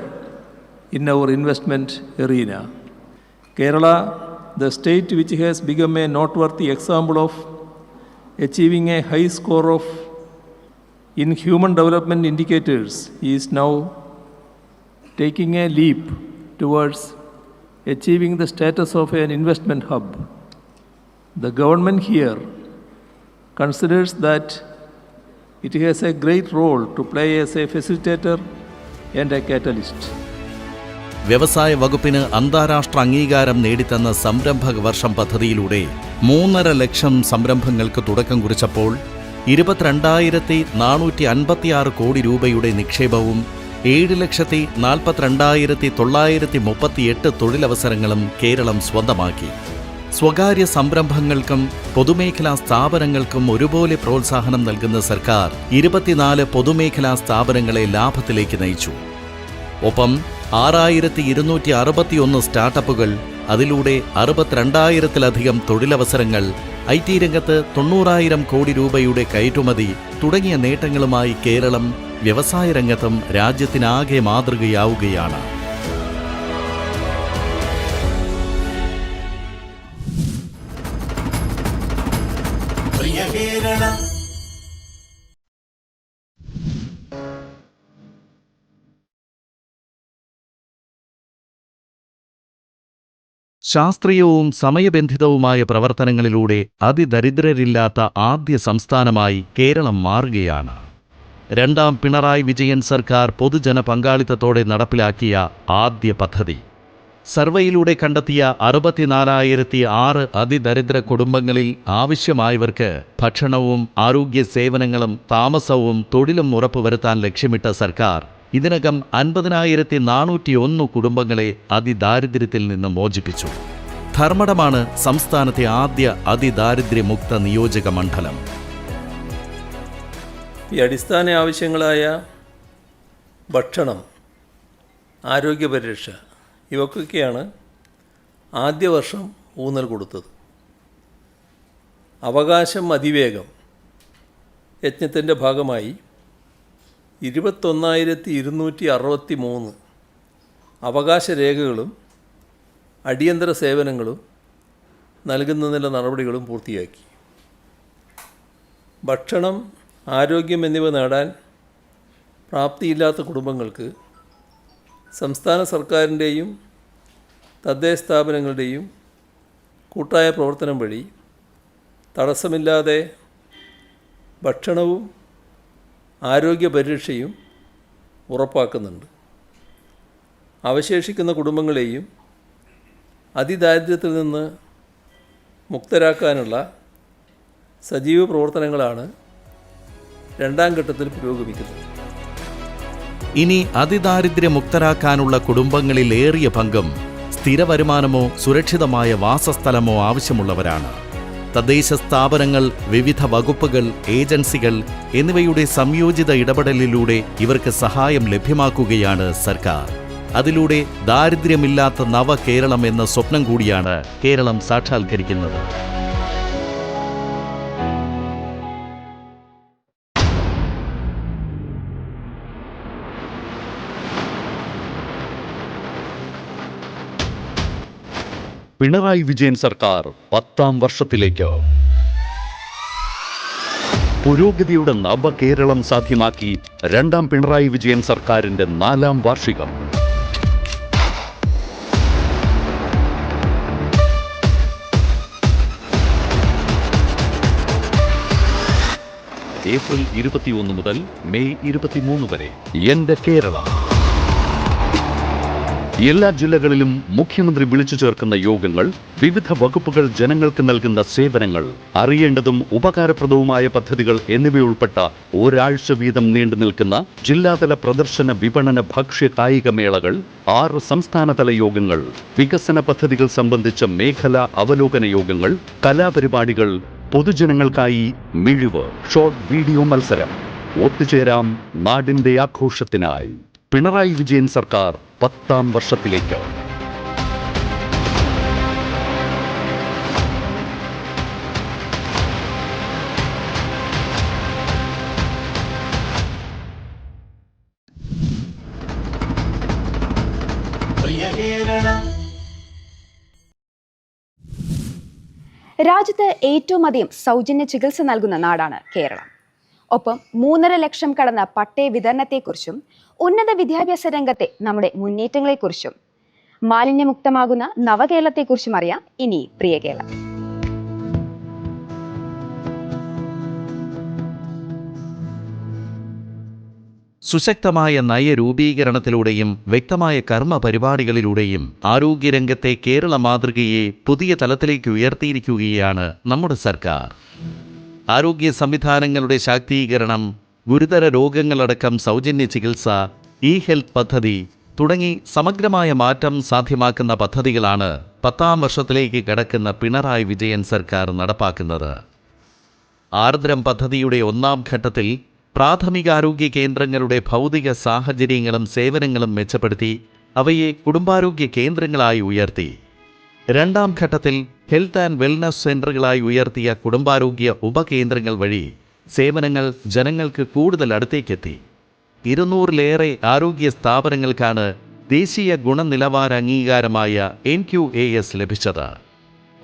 in our investment arena. Kerala, the state which has become a noteworthy example of achieving a high score in human development indicators, is now taking a leap towards achieving the status of an investment hub. The government here considers that it has a great role to play as a facilitator and a catalyst. വ്യവസായ വകുപ്പിന് അന്താരാഷ്ട്ര അംഗീകാരം നേടിത്തന്ന സംരംഭക വർഷം പദ്ധതിയിലൂടെ 3.5 ലക്ഷം സംരംഭങ്ങൾക്ക് തുടക്കം കുറിച്ചപ്പോൾ 22,456 കോടി രൂപയുടെ നിക്ഷേപവും 7,42,938 തൊഴിലവസരങ്ങളും കേരളം സ്വന്തമാക്കി. സ്വകാര്യ സംരംഭങ്ങൾക്കും പൊതുമേഖലാ സ്ഥാപനങ്ങൾക്കും ഒരുപോലെ പ്രോത്സാഹനം നൽകുന്ന സർക്കാർ 24 പൊതുമേഖലാ സ്ഥാപനങ്ങളെ ലാഭത്തിലേക്ക് നയിച്ചു. ഒപ്പം 6,261 സ്റ്റാർട്ടപ്പുകൾ, അതിലൂടെ 62,000-ത്തിലധികം തൊഴിലവസരങ്ങൾ, IT രംഗത്ത് 90,000 കോടി രൂപയുടെ കയറ്റുമതി തുടങ്ങിയ നേട്ടങ്ങളുമായി കേരളം വ്യവസായ രംഗത്തും രാജ്യത്തിനാകെ മാതൃകയാവുകയാണ്. പ്രിയ കേരള ശാസ്ത്രീയവും സമയബന്ധിതവുമായ പ്രവർത്തനങ്ങളിലൂടെ അതിദരിദ്രരില്ലാത്ത ആദ്യ സംസ്ഥാനമായി കേരളം മാറുകയാണ്. രണ്ടാം പിണറായി വിജയൻ സർക്കാർ പൊതുജന പങ്കാളിത്തത്തോടെ നടപ്പിലാക്കിയ ആദ്യ പദ്ധതി. സർവേയിലൂടെ കണ്ടെത്തിയ 64,006 അതിദരിദ്ര കുടുംബങ്ങളിൽ ആവശ്യമായവർക്ക് ഭക്ഷണവും ആരോഗ്യ സേവനങ്ങളും താമസവും തൊഴിലും ഉറപ്പുവരുത്താൻ ലക്ഷ്യമിട്ട സർക്കാർ ഇതിനകം 50,401 കുടുംബങ്ങളെ അതിദാരിദ്ര്യത്തിൽ നിന്ന് മോചിപ്പിച്ചു. ധർമ്മടമാണ് സംസ്ഥാനത്തെ ആദ്യ അതിദാരിദ്ര്യമുക്ത നിയോജക മണ്ഡലം. ഈ അടിസ്ഥാന ആവശ്യങ്ങളായ ഭക്ഷണം, ആരോഗ്യപരിരക്ഷ ഇവക്കൊക്കെയാണ് ആദ്യ വർഷം ഊന്നൽ കൊടുത്തത്. അവകാശം അതിവേഗം യജ്ഞത്തിൻ്റെ ഭാഗമായി 21,263 അവകാശ രേഖകളും അടിയന്തര സേവനങ്ങളും നൽകുന്നതിനുള്ള നടപടികളും പൂർത്തിയാക്കി. ഭക്ഷണം, ആരോഗ്യം എന്നിവ നേടാൻ പ്രാപ്തിയില്ലാത്ത കുടുംബങ്ങൾക്ക് സംസ്ഥാന സർക്കാരിൻ്റെയും തദ്ദേശ സ്ഥാപനങ്ങളുടെയും കൂട്ടായ പ്രവർത്തനം വഴി തടസ്സമില്ലാതെ ഭക്ഷണവും ആരോഗ്യ പരിരക്ഷയും ഉറപ്പാക്കുന്നുണ്ട്. അവശേഷിക്കുന്ന കുടുംബങ്ങളെയും അതിദാരിദ്ര്യത്തിൽ നിന്ന് മുക്തരാക്കാനുള്ള സജീവ പ്രവർത്തനങ്ങളാണ് രണ്ടാം ഘട്ടത്തിൽ പുരോഗമിക്കുന്നത്. ഇനി അതിദാരിദ്ര്യമുക്തരാക്കാനുള്ള കുടുംബങ്ങളിൽ ഏറിയ പങ്കും സ്ഥിര വരുമാനമോ സുരക്ഷിതമായ വാസസ്ഥലമോ ആവശ്യമുള്ളവരാണ്. തദ്ദേശ സ്ഥാപനങ്ങൾ, വിവിധ വകുപ്പുകൾ, ഏജൻസികൾ എന്നിവയുടെ സംയോജിത ഇടപെടലിലൂടെ ഇവർക്ക് സഹായം ലഭ്യമാക്കുകയാണ് സർക്കാർ. അതിലൂടെ ദാരിദ്ര്യമില്ലാത്ത നവകേരളം എന്ന സ്വപ്നം കൂടിയാണ് കേരളം സാക്ഷാത്കരിക്കുന്നത്. പിണറായി വിജയൻ സർക്കാർ 10ാം വർഷത്തിലേക്ക്. പുരോഗതിയുടെ നവകേരളം സാധ്യമാക്കി രണ്ടാം പിണറായി വിജയൻ സർക്കാരിന്റെ 4ാം വാർഷികം. ഏപ്രിൽ 21 മുതൽ മെയ് 23 വരെ എന്റെ കേരളം. എല്ലാ ജില്ലകളിലും മുഖ്യമന്ത്രി വിളിച്ചു ചേർക്കുന്ന യോഗങ്ങൾ, വിവിധ വകുപ്പുകൾ ജനങ്ങൾക്ക് നൽകുന്ന സേവനങ്ങൾ, അറിയേണ്ടതും ഉപകാരപ്രദവുമായ പദ്ധതികൾ എന്നിവയുൾപ്പെട്ട ഒരാഴ്ച വീതം നീണ്ടു നിൽക്കുന്ന ജില്ലാതല പ്രദർശന, വിപണന, ഭക്ഷ്യ കായിക മേളകൾ, 6 സംസ്ഥാനതല യോഗങ്ങൾ, വികസന പദ്ധതികൾ സംബന്ധിച്ച മേഖലാ അവലോകന യോഗങ്ങൾ, കലാപരിപാടികൾ, പൊതുജനങ്ങൾക്കായി മിഴിവ്, ഷോർട്ട് വീഡിയോ മത്സരം. ഒത്തുചേരാം നാടിന്റെ ആഘോഷത്തിനായി. പിണറായി വിജയൻ സർക്കാർ 10ാം വർഷത്തിലേക്ക്. പ്രിയ കേരളം. രാജ്യത്ത് ഏറ്റവും അധികം സൗജന്യ ചികിത്സ നൽകുന്ന നാടാണ് കേരളം. ഒപ്പം 3.5 ലക്ഷം കടന്ന പട്ടയ വിതരണത്തെക്കുറിച്ചും ഉന്നത വിദ്യാഭ്യാസ രംഗത്തെ നമ്മുടെ മുന്നേറ്റങ്ങളെക്കുറിച്ചും മാലിന്യമുക്തമാകുന്ന നവകേരളത്തെക്കുറിച്ചും അറിയാം ഇനി പ്രിയ കേരളം. സുശക്തമായ നയരൂപീകരണത്തിലൂടെയും വ്യക്തമായ കർമ്മ പരിപാടികളിലൂടെയും ആരോഗ്യരംഗത്തെ കേരള മാതൃകയെ പുതിയ തലത്തിലേക്ക് ഉയർത്തിയിരിക്കുകയാണ് നമ്മുടെ സർക്കാർ. ആരോഗ്യ സംവിധാനങ്ങളുടെ ശാക്തീകരണം, ഗുരുതര രോഗങ്ങളടക്കം സൗജന്യ ചികിത്സ, ഇ-ഹെൽത്ത് പദ്ധതി തുടങ്ങി സമഗ്രമായ മാറ്റം സാധ്യമാക്കുന്ന പദ്ധതികളാണ് 10ാം വർഷത്തിലേക്ക് കടക്കുന്ന പിണറായി വിജയൻ സർക്കാർ നടപ്പാക്കുന്നത്. ആർദ്രം പദ്ധതിയുടെ 1ാം ഘട്ടത്തിൽ പ്രാഥമികാരോഗ്യ കേന്ദ്രങ്ങളുടെ ഭൗതിക സാഹചര്യങ്ങളും സേവനങ്ങളും മെച്ചപ്പെടുത്തി അവയെ കുടുംബാരോഗ്യ കേന്ദ്രങ്ങളായി ഉയർത്തി. 2ാം ഘട്ടത്തിൽ ഹെൽത്ത് ആൻഡ് വെൽനസ് സെൻ്ററുകളായി ഉയർത്തിയ കുടുംബാരോഗ്യ ഉപകേന്ദ്രങ്ങൾ വഴി സേവനങ്ങൾ ജനങ്ങൾക്ക് കൂടുതൽ അടുത്തേക്കെത്തി. 200-ലേറെ ആരോഗ്യ സ്ഥാപനങ്ങൾക്കാണ് ദേശീയ ഗുണനിലവാര അംഗീകാരമായ NQAS ലഭിച്ചത്.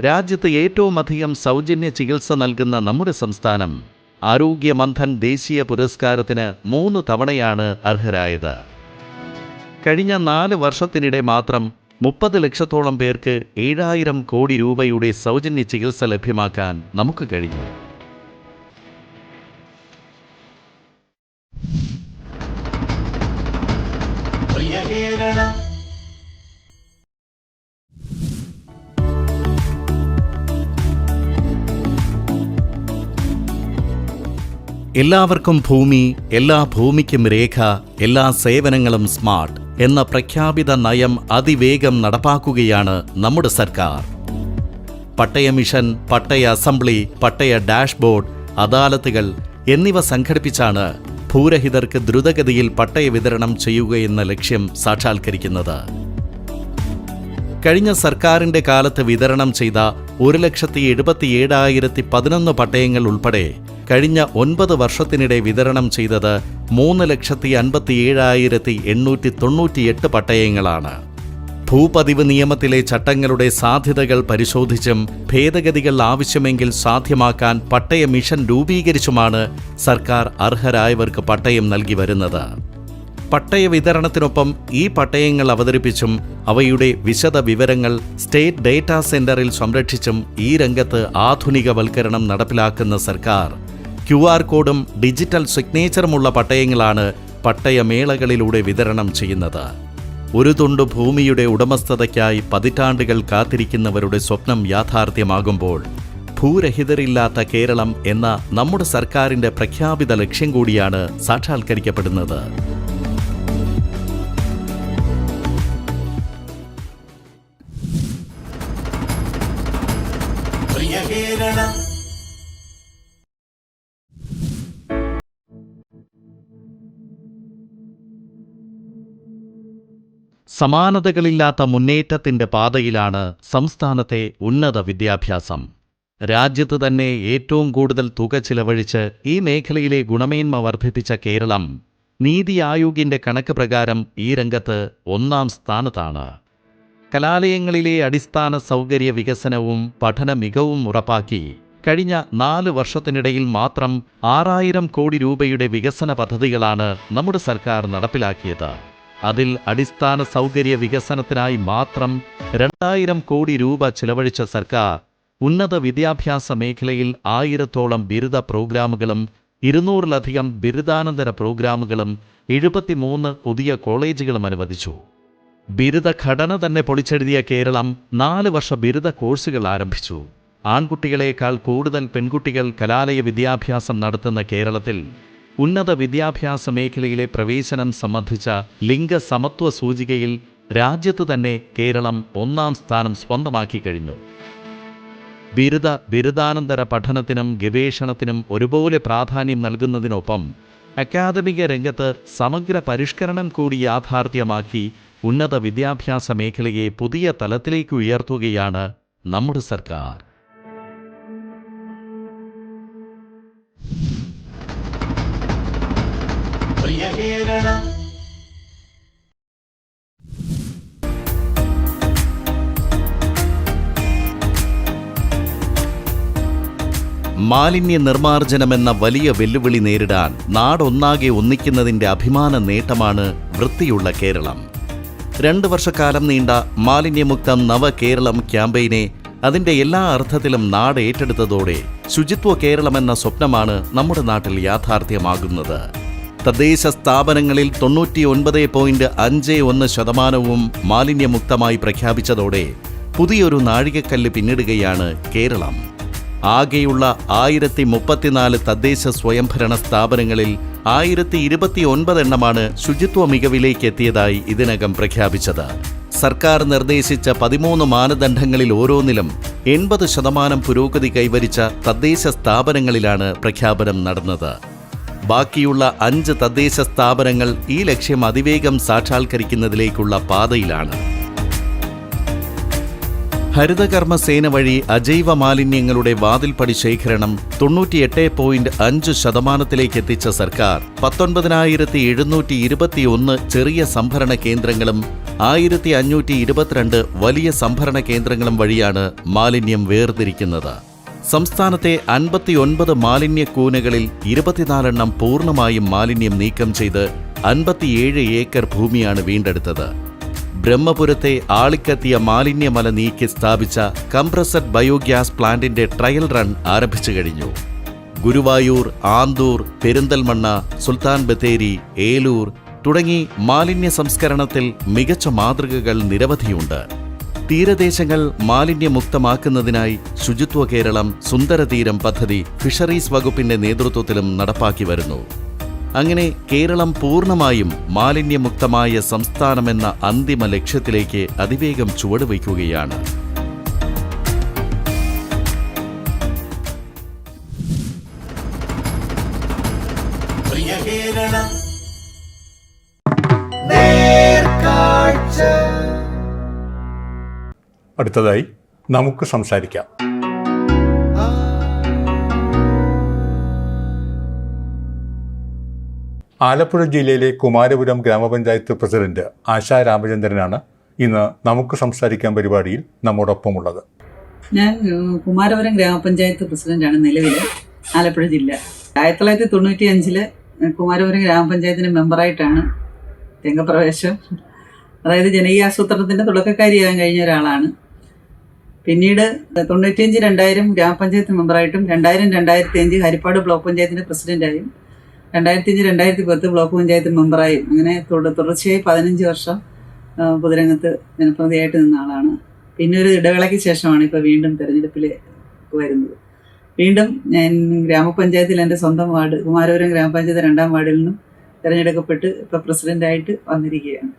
രാജ്യത്ത് ഏറ്റവുമധികം സൗജന്യ ചികിത്സ നൽകുന്ന നമ്മുടെ സംസ്ഥാനം ആരോഗ്യ മന്ഥൻ ദേശീയ പുരസ്കാരത്തിന് 3 തവണയാണ് അർഹരായത്. കഴിഞ്ഞ 4 വർഷത്തിനിടെ മാത്രം 30 ലക്ഷത്തോളം പേർക്ക് 7000 കോടി രൂപയുടെ സൗജന്യ ചികിത്സ ലഭ്യമാക്കാൻ നമുക്ക് കഴിഞ്ഞു. പ്രിയ കേരളം. എല്ലാവർക്കും ഭൂമി, എല്ലാ ഭൂമിക്കും രേഖ, എല്ലാ സേവനങ്ങളും സ്മാർട്ട് എന്ന പ്രഖ്യാപിത നയം അതിവേഗം നടപ്പാക്കുകയാണ് നമ്മുടെ സർക്കാർ. പട്ടയ മിഷൻ, പട്ടയ അസംബ്ലി, പട്ടയ ഡാഷ്ബോർഡ്, അദാലത്തുകൾ എന്നിവ സംഘടിപ്പിച്ചാണ് ഭൂരഹിതർക്ക് ദ്രുതഗതിയിൽ പട്ടയ വിതരണം ചെയ്യുകയെന്ന ലക്ഷ്യം സാക്ഷാത്കരിക്കുന്നത്. കഴിഞ്ഞ സർക്കാരിൻ്റെ കാലത്ത് വിതരണം ചെയ്ത 1,77,011 പട്ടയങ്ങൾ ഉൾപ്പെടെ കഴിഞ്ഞ 9 വർഷത്തിനിടെ വിതരണം ചെയ്തത് 3,57,898 പട്ടയങ്ങളാണ്. ഭൂപതിവ് നിയമത്തിലെ ചട്ടങ്ങളുടെ സാധ്യതകൾ പരിശോധിച്ചും ഭേദഗതികൾ ആവശ്യമെങ്കിൽ സാധ്യമാക്കാൻ പട്ടയ മിഷൻ രൂപീകരിച്ചുമാണ് സർക്കാർ അർഹരായവർക്ക് പട്ടയം നൽകി വരുന്നത്. പട്ടയ വിതരണത്തിനൊപ്പം ഈ പട്ടയങ്ങൾ അവതരിപ്പിച്ചും അവയുടെ വിശദ വിവരങ്ങൾ സ്റ്റേറ്റ് ഡേറ്റാ സെന്ററിൽ സംരക്ഷിച്ചും ഈ രംഗത്ത് ആധുനികവൽക്കരണം നടപ്പിലാക്കുന്ന സർക്കാർ QR കോഡും ഡിജിറ്റൽ സിഗ്നേച്ചറുമുള്ള പട്ടയങ്ങളാണ് പട്ടയമേളകളിലൂടെ വിതരണം ചെയ്യുന്നത്. ഒരു തുണ്ട് ഭൂമിയുടെ ഉടമസ്ഥതയ്ക്കായി പതിറ്റാണ്ടുകൾ കാത്തിരിക്കുന്നവരുടെ സ്വപ്നം യാഥാർത്ഥ്യമാകുമ്പോൾ ഭൂരഹിതരില്ലാത്ത കേരളം എന്ന നമ്മുടെ സർക്കാരിന്റെ പ്രഖ്യാപിത ലക്ഷ്യം കൂടിയാണ് സാക്ഷാത്കരിക്കപ്പെടുന്നത്. പ്രിയ കേരളം സമാനതകളില്ലാത്ത മുന്നേറ്റത്തിന്റെ പാതയിലാണ് സംസ്ഥാനത്തെ ഉന്നത വിദ്യാഭ്യാസം. രാജ്യത്ത് തന്നെ ഏറ്റവും കൂടുതൽ തുക ചിലവഴിച്ച് ഈ മേഖലയിലെ ഗുണമേന്മ വർദ്ധിപ്പിച്ച കേരളം നീതി ആയോഗിന്റെ കണക്ക് പ്രകാരം ഈ രംഗത്ത് 1-ാം സ്ഥാനത്താണ്. കലാലയങ്ങളിലെ അടിസ്ഥാന സൗകര്യ വികസനവും പഠന മികവും ഉറപ്പാക്കി കഴിഞ്ഞ 4 വർഷത്തിനിടയിൽ മാത്രം 6000 കോടി രൂപയുടെ വികസന പദ്ധതികളാണ് നമ്മുടെ സർക്കാർ നടപ്പിലാക്കിയത്. അതിൽ അടിസ്ഥാന സൗകര്യ വികസനത്തിനായി മാത്രം 2000 കോടി രൂപ ചിലവഴിച്ച സർക്കാർ ഉന്നത വിദ്യാഭ്യാസ മേഖലയിൽ 1000-ഓളം ബിരുദ പ്രോഗ്രാമുകളും 200-ലധികം ബിരുദാനന്തര പ്രോഗ്രാമുകളും 73 പുതിയ കോളേജുകളും അനുവദിച്ചു. ബിരുദ ഘടന തന്നെ പൊളിച്ചെഴുതിയ കേരളം 4 വർഷ ബിരുദ കോഴ്സുകൾ ആരംഭിച്ചു. ആൺകുട്ടികളേക്കാൾ കൂടുതൽ പെൺകുട്ടികൾ കലാലയ വിദ്യാഭ്യാസം നടത്തുന്ന കേരളത്തിൽ ഉന്നത വിദ്യാഭ്യാസ മേഖലയിലെ പ്രവേശനം സംബന്ധിച്ച ലിംഗസമത്വ സൂചികയിൽ രാജ്യത്തു തന്നെ കേരളം 1-ാം സ്ഥാനം സ്വന്തമാക്കി കഴിഞ്ഞു. ബിരുദാനന്തര പഠനത്തിനും ഗവേഷണത്തിനും ഒരുപോലെ പ്രാധാന്യം നൽകുന്നതിനൊപ്പം അക്കാദമിക രംഗത്ത് സമഗ്ര പരിഷ്കരണം കൂടി യാഥാർത്ഥ്യമാക്കി ഉന്നത വിദ്യാഭ്യാസ മേഖലയെ പുതിയ തലത്തിലേക്ക് ഉയർത്തുകയാണ് നമ്മുടെ സർക്കാർ. പ്രിയ കേരളം മാലിന്യ നിർമ്മാർജ്ജനമെന്ന വലിയ വെല്ലുവിളി നേരിടാൻ നാടൊന്നാകെ ഒന്നിക്കുന്നതിന്റെ അഭിമാന നേട്ടമാണ് വൃത്തിയുള്ള കേരളം. 2 വർഷക്കാലം നീണ്ട മാലിന്യമുക്തം നവകേരളം ക്യാമ്പയിനെ അതിന്റെ എല്ലാ അർത്ഥത്തിലും നാട് ഏറ്റെടുത്തതോടെ ശുചിത്വ കേരളമെന്ന സ്വപ്നമാണ് നമ്മുടെ നാട്ടിൽ യാഥാർത്ഥ്യമാകുന്നത്. തദ്ദേശ സ്ഥാപനങ്ങളിൽ 99.51% മാലിന്യമുക്തമായി പ്രഖ്യാപിച്ചതോടെ പുതിയൊരു നാഴികക്കല്ല് പിന്നിടുകയാണ് കേരളം. ആകെയുള്ള 1034 തദ്ദേശ സ്വയംഭരണ സ്ഥാപനങ്ങളിൽ 1029 എണ്ണമാണ് ശുചിത്വ മികവിലേക്ക് എത്തിയതായി ഇതിനകം പ്രഖ്യാപിച്ചത്. സർക്കാർ നിർദ്ദേശിച്ച 13 മാനദണ്ഡങ്ങളിൽ ഓരോന്നിലും 80% പുരോഗതി കൈവരിച്ച തദ്ദേശ സ്ഥാപനങ്ങളിലാണ് പ്രഖ്യാപനം നടന്നത്. ബാക്കിയുള്ള 5 തദ്ദേശ സ്ഥാപനങ്ങൾ ഈ ലക്ഷ്യം അതിവേഗം സാക്ഷാത്കരിക്കുന്നതിലേക്കുള്ള പാതയിലാണ്. ഹരിതകർമ്മസേന വഴി അജൈവ മാലിന്യങ്ങളുടെ വാതിൽപ്പടി ശേഖരണം 98.5% എത്തിച്ച സർക്കാർ 19,721 ചെറിയ സംഭരണ കേന്ദ്രങ്ങളും 1,522 വലിയ സംഭരണ കേന്ദ്രങ്ങളും വഴിയാണ് മാലിന്യം വേർതിരിക്കുന്നത്. സംസ്ഥാനത്തെ 59 മാലിന്യ കൂനകളിൽ 24 എണ്ണം പൂർണ്ണമായും മാലിന്യം നീക്കം ചെയ്ത് 57 ഏക്കർ ഭൂമിയാണ് വീണ്ടെടുത്തത്. ബ്രഹ്മപുരത്തെ ആളിക്കത്തിയ മാലിന്യമല നീക്കി സ്ഥാപിച്ച കംപ്രസഡ് ബയോഗ്യാസ് പ്ലാന്റിന്റെ ട്രയൽ റൺ ആരംഭിച്ചു കഴിഞ്ഞു. ഗുരുവായൂർ, ആന്തൂർ, പെരിന്തൽമണ്ണ, സുൽത്താൻ ബത്തേരി, ഏലൂർ തുടങ്ങി മാലിന്യ സംസ്കരണത്തിൽ മികച്ച മാതൃകകൾ നിരവധിയുണ്ട്. തീരദേശങ്ങൾ മാലിന്യമുക്തമാക്കുന്നതിനായി ശുചിത്വ കേരളം സുന്ദരതീരം പദ്ധതി ഫിഷറീസ് വകുപ്പിന്റെ നേതൃത്വത്തിലും നടപ്പാക്കി വരുന്നു. അങ്ങനെ കേരളം പൂർണ്ണമായും മാലിന്യമുക്തമായ സംസ്ഥാനമെന്ന അന്തിമ ലക്ഷ്യത്തിലേക്ക് അതിവേഗം ചുവടുവയ്ക്കുകയാണ്. പ്രിയ കേരളം അടുത്തതായി നമുക്ക് സംസാരിക്കാം. ആലപ്പുഴ ജില്ലയിലെ കുമാരപുരം ഗ്രാമപഞ്ചായത്ത് പ്രസിഡന്റ് ആശാ രാമചന്ദ്രനാണ് ഇന്ന് നമുക്ക് സംസാരിക്കാൻ പരിപാടിയിൽ നമ്മോടൊപ്പമുള്ളത്. ഞാൻ കുമാരപുരം ഗ്രാമപഞ്ചായത്ത് പ്രസിഡന്റാണ് നിലവിൽ ആലപ്പുഴ ജില്ല. 1995 കുമാരപുരം ഗ്രാമപഞ്ചായത്തിൻ്റെ മെമ്പറായിട്ടാണ് രംഗപ്രവേശം. അതായത് ജനകീയ ആസൂത്രണത്തിൻ്റെ തുടക്കക്കാരിയാകാൻ കഴിഞ്ഞ ഒരാളാണ്. പിന്നീട് 95-2000 ഗ്രാമപഞ്ചായത്ത് മെമ്പറായിട്ടും 2000-2005 ഹരിപ്പാട് ബ്ലോക്ക് പഞ്ചായത്തിൻ്റെ പ്രസിഡന്റായും 2005-2010 ബ്ലോക്ക് പഞ്ചായത്ത് മെമ്പറായും അങ്ങനെ തുടർച്ചയായി 15 വർഷം പൊതുരംഗത്ത് ജനപ്രതിനിധിയായിട്ട് നിന്ന ആളാണ്. പിന്നെ ഒരു ഇടവേളയ്ക്ക് ശേഷമാണ് ഇപ്പോൾ വീണ്ടും തെരഞ്ഞെടുപ്പിൽ വരുന്നത്. വീണ്ടും ഞാൻ ഗ്രാമപഞ്ചായത്തിൽ എൻ്റെ സ്വന്തം വാർഡ് കുമാരപുരം ഗ്രാമപഞ്ചായത്ത് 2ാം വാർഡിൽ നിന്നും തിരഞ്ഞെടുക്കപ്പെട്ട് ഇപ്പോൾ പ്രസിഡൻ്റായിട്ട് വന്നിരിക്കുകയാണ്.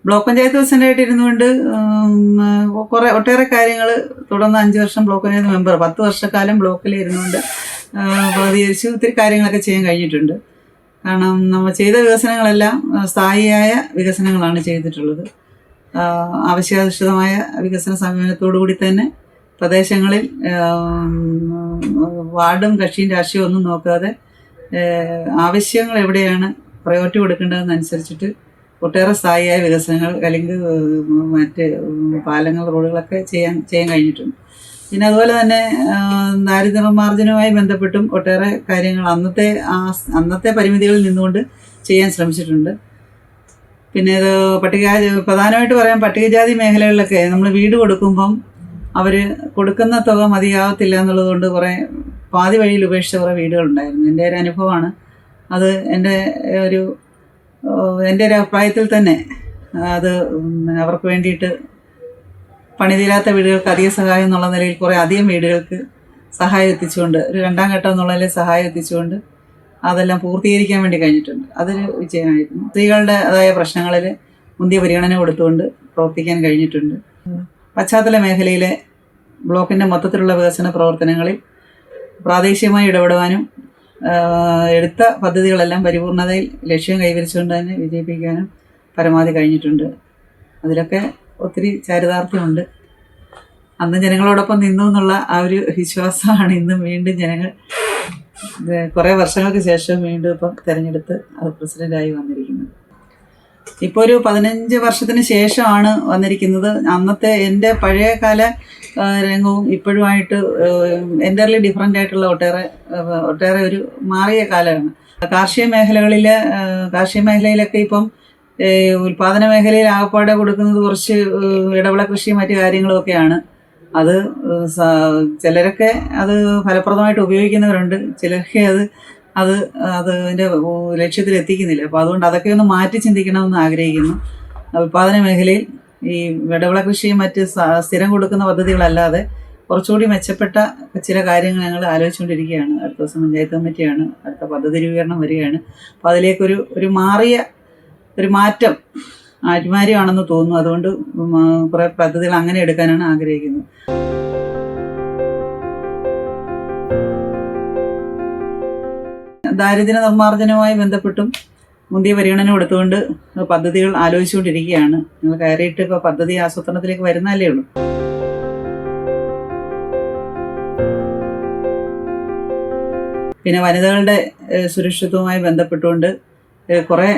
ബ്ലോക്ക് പഞ്ചായത്ത് പ്രസിഡൻ്റായിട്ട് ഇരുന്നുകൊണ്ട് ഒട്ടേറെ കാര്യങ്ങൾ തുടർന്ന് 5 വർഷം ബ്ലോക്ക് പഞ്ചായത്ത് മെമ്പർ, 10 വർഷക്കാലം ബ്ലോക്കിൽ ഇരുന്നുകൊണ്ട് പ്രതികരിച്ച് ഒത്തിരി കാര്യങ്ങളൊക്കെ ചെയ്യാൻ കഴിഞ്ഞിട്ടുണ്ട്. കാരണം നമ്മൾ ചെയ്ത വികസനങ്ങളെല്ലാം സ്ഥായിയായ വികസനങ്ങളാണ് ചെയ്തിട്ടുള്ളത്. ആവശ്യാധിഷ്ഠിതമായ വികസന സമീപനത്തോടു കൂടി തന്നെ പ്രദേശങ്ങളിൽ വാർഡും കക്ഷിയും രാഷ്ട്രീയം ഒന്നും നോക്കാതെ ആവശ്യങ്ങൾ എവിടെയാണ് പ്രയോറിറ്റി കൊടുക്കേണ്ടതെന്നനുസരിച്ചിട്ട് ഒട്ടേറെ സ്ഥായിയായ വികസനങ്ങൾ അല്ലെങ്കിൽ മറ്റ് പാലങ്ങൾ, റോഡുകളൊക്കെ ചെയ്യാൻ കഴിഞ്ഞിട്ടുണ്ട്. പിന്നെ അതുപോലെ തന്നെ ദാരിദ്ര്യ നിർമ്മാർജ്ജനവുമായി ബന്ധപ്പെട്ടും ഒട്ടേറെ കാര്യങ്ങൾ അന്നത്തെ പരിമിതികളിൽ നിന്നുകൊണ്ട് ചെയ്യാൻ ശ്രമിച്ചിട്ടുണ്ട്. പിന്നെ ഇത് പ്രധാനമായിട്ട് പറയാം, പട്ടികജാതി മേഖലകളിലൊക്കെ നമ്മൾ വീട് കൊടുക്കുമ്പം അവർ കൊടുക്കുന്ന തുക മതിയാവത്തില്ല എന്നുള്ളതുകൊണ്ട് കുറേ പാതി വഴിയിൽ ഉപേക്ഷിച്ച കുറേ വീടുകളുണ്ടായിരുന്നു. എൻ്റെ ഒരു അനുഭവമാണ് അത്. എൻ്റെ ഒരു അഭിപ്രായത്തിൽ തന്നെ അത് അവർക്ക് വേണ്ടിയിട്ട് പണിതീരാത്ത വീടുകൾക്ക് അധിക സഹായം എന്നുള്ള നിലയിൽ കുറേ അധികം വീടുകൾക്ക് സഹായം എത്തിച്ചുകൊണ്ട് ഒരു 2ാം ഘട്ടം എന്നുള്ളതിൽ സഹായം എത്തിച്ചുകൊണ്ട് അതെല്ലാം പൂർത്തീകരിക്കാൻ വേണ്ടി കഴിഞ്ഞിട്ടുണ്ട്. അതൊരു വിജയമായിരുന്നു. സ്ത്രീകളുടേതായ പ്രശ്നങ്ങളിൽ മുന്തിയ പരിഗണന കൊടുത്തുകൊണ്ട് പ്രവർത്തിക്കാൻ കഴിഞ്ഞിട്ടുണ്ട്. പശ്ചാത്തല മേഖലയിലെ ബ്ലോക്കിൻ്റെ മൊത്തത്തിലുള്ള വികസന പ്രവർത്തനങ്ങളിൽ പ്രാദേശികമായി ഇടപെടുവാനും എടുത്ത പദ്ധതികളെല്ലാം പരിപൂർണതയിൽ ലക്ഷ്യം കൈവരിച്ചുകൊണ്ട് തന്നെ വിജയിപ്പിക്കാനും പരമാവധി കഴിഞ്ഞിട്ടുണ്ട്. അതിലൊക്കെ ഒത്തിരി ചാരിതാർത്ഥ്യമുണ്ട്. അന്ന് ജനങ്ങളോടൊപ്പം നിന്നു എന്നുള്ള ആ ഒരു വിശ്വാസമാണ് ഇന്നും വീണ്ടും ജനങ്ങൾ കുറേ വർഷങ്ങൾക്ക് ശേഷം വീണ്ടും ഇപ്പം തിരഞ്ഞെടുത്ത് അത് പ്രസിഡൻ്റായി വന്നിരിക്കുന്നത്. ഇപ്പോൾ ഒരു 15 വർഷത്തിന് ശേഷമാണ് വന്നിരിക്കുന്നത്. അന്നത്തെ എൻ്റെ പഴയകാല രംഗവും ഇപ്പോഴുമായിട്ട് എൻ്റർലി ഡിഫറൻ്റ് ആയിട്ടുള്ള ഒട്ടേറെ ഒരു മാറിയ കാലമാണ്. കാർഷിക മേഖലയിലൊക്കെ ഇപ്പം ഉൽപാദന മേഖലയിൽ ആകപ്പാടെ കൊടുക്കുന്നത് കുറച്ച് ഇടവിള കൃഷിയും മറ്റു കാര്യങ്ങളുമൊക്കെയാണ്. അത് ചിലരൊക്കെ അത് ഫലപ്രദമായിട്ട് ഉപയോഗിക്കുന്നവരുണ്ട്, ചിലർക്ക് അതിൻ്റെ ലക്ഷ്യത്തിൽ എത്തിക്കുന്നില്ല. അപ്പോൾ അതുകൊണ്ട് അതൊക്കെ ഒന്ന് മാറ്റി ചിന്തിക്കണമെന്ന് ആഗ്രഹിക്കുന്നു. ഉൽപാദന മേഖലയിൽ ഈ ഇടവിള കൃഷിയും മറ്റ് സ്ഥിരം കൊടുക്കുന്ന പദ്ധതികളല്ലാതെ കുറച്ചുകൂടി മെച്ചപ്പെട്ട ചില കാര്യങ്ങൾ ഞങ്ങൾ ആലോചിച്ചുകൊണ്ടിരിക്കുകയാണ്. അടുത്ത ദിവസം പഞ്ചായത്ത് കമ്മിറ്റിയാണ്, അടുത്ത പദ്ധതി രൂപീകരണം വരികയാണ്. അപ്പോൾ അതിലേക്കൊരു ഒരു മാറ്റം അനിവാര്യമാണെന്ന് തോന്നുന്നു. അതുകൊണ്ട് കുറേ പദ്ധതികൾ അങ്ങനെ എടുക്കാനാണ് ആഗ്രഹിക്കുന്നത്. ദാരിദ്ര്യ നിർമ്മാർജ്ജനവുമായി ബന്ധപ്പെട്ടും മുന്തിയ പരിഗണന കൊടുത്തുകൊണ്ട് പദ്ധതികൾ ആലോചിച്ചുകൊണ്ടിരിക്കുകയാണ്. ഞങ്ങൾ കയറിയിട്ട് ഇപ്പോൾ പദ്ധതി ആസൂത്രണത്തിലേക്ക് വരുന്നതല്ലേ ഉള്ളൂ. പിന്നെ വനിതകളുടെ സുരക്ഷിതവുമായി ബന്ധപ്പെട്ടുകൊണ്ട് കുറേ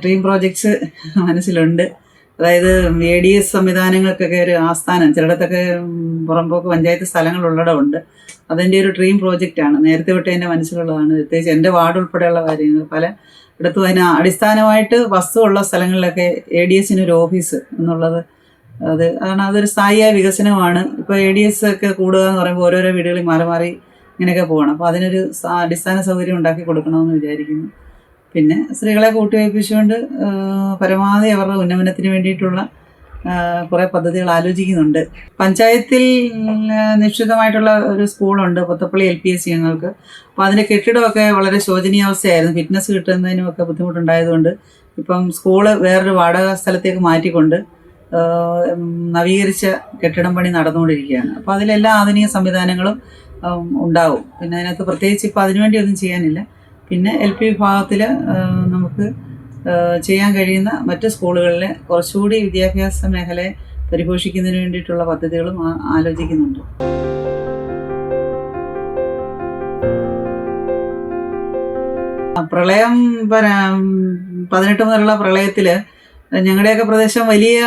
ഡ്രീം പ്രോജക്ട്സ് മനസ്സിലുണ്ട്. അതായത് ADS സംവിധാനങ്ങൾക്കൊക്കെ ഒരു ആസ്ഥാനം ചിലയിടത്തൊക്കെ പുറമ്പോക്ക് പഞ്ചായത്ത് സ്ഥലങ്ങളുള്ളിടമുണ്ട്. അതിൻ്റെ ഒരു ഡ്രീം പ്രോജക്റ്റാണ്. നേരത്തെ തൊട്ട് എൻ്റെ മനസ്സിലുള്ളതാണ്. പ്രത്യേകിച്ച് എൻ്റെ വാർഡ് ഉൾപ്പെടെയുള്ള കാര്യങ്ങൾ പലയിടത്തും അതിന് അടിസ്ഥാനമായിട്ട് വസ്തുവുള്ള സ്ഥലങ്ങളിലൊക്കെ ADSന് ഒരു ഓഫീസ് എന്നുള്ളത് കാരണം അതൊരു സ്ഥായിയായ വികസനമാണ്. ഇപ്പോൾ ADS ഒക്കെ കൂടുക എന്ന് പറയുമ്പോൾ ഓരോരോ വീടുകളിൽ മാറി ഇങ്ങനെയൊക്കെ പോകണം. അപ്പോൾ അതിനൊരു അടിസ്ഥാന സൗകര്യം ഉണ്ടാക്കി കൊടുക്കണമെന്ന് വിചാരിക്കുന്നു. പിന്നെ സ്ത്രീകളെ കൂട്ടിവയ്പ്പിച്ചുകൊണ്ട് പരമാവധി അവരുടെ ഉന്നമനത്തിന് വേണ്ടിയിട്ടുള്ള കുറേ പദ്ധതികൾ ആലോചിക്കുന്നുണ്ട്. പഞ്ചായത്തിൽ നിശ്ചിതമായിട്ടുള്ള ഒരു സ്കൂളുണ്ട്, പുത്തപ്പള്ളി LPSC ഞങ്ങൾക്ക്. അപ്പോൾ അതിൻ്റെ കെട്ടിടമൊക്കെ വളരെ ശോചനീയാവസ്ഥയായിരുന്നു. ഫിറ്റ്നസ് കിട്ടുന്നതിനുമൊക്കെ ബുദ്ധിമുട്ടുണ്ടായതുകൊണ്ട് ഇപ്പം സ്കൂള് വേറൊരു വാടക സ്ഥലത്തേക്ക് മാറ്റിക്കൊണ്ട് നവീകരിച്ച കെട്ടിടം പണി നടന്നുകൊണ്ടിരിക്കുകയാണ്. അപ്പോൾ അതിലെല്ലാ ആധുനിക സംവിധാനങ്ങളും ഉണ്ടാവും. പിന്നെ അതിനകത്ത് പ്രത്യേകിച്ച് ഇപ്പോൾ അതിനുവേണ്ടി ഒന്നും ചെയ്യാനില്ല. പിന്നെ LP വിഭാഗത്തിൽ നമുക്ക് ചെയ്യാൻ കഴിയുന്ന മറ്റ് സ്കൂളുകളിലെ കുറച്ചുകൂടി വിദ്യാഭ്യാസ മേഖലയെ പരിപോഷിക്കുന്നതിന് വേണ്ടിയിട്ടുള്ള പദ്ധതികളും ആലോചിക്കുന്നുണ്ട്. പ്രളയം 18 മുതലുള്ള പ്രളയത്തിൽ ഞങ്ങളുടെയൊക്കെ പ്രദേശം വലിയ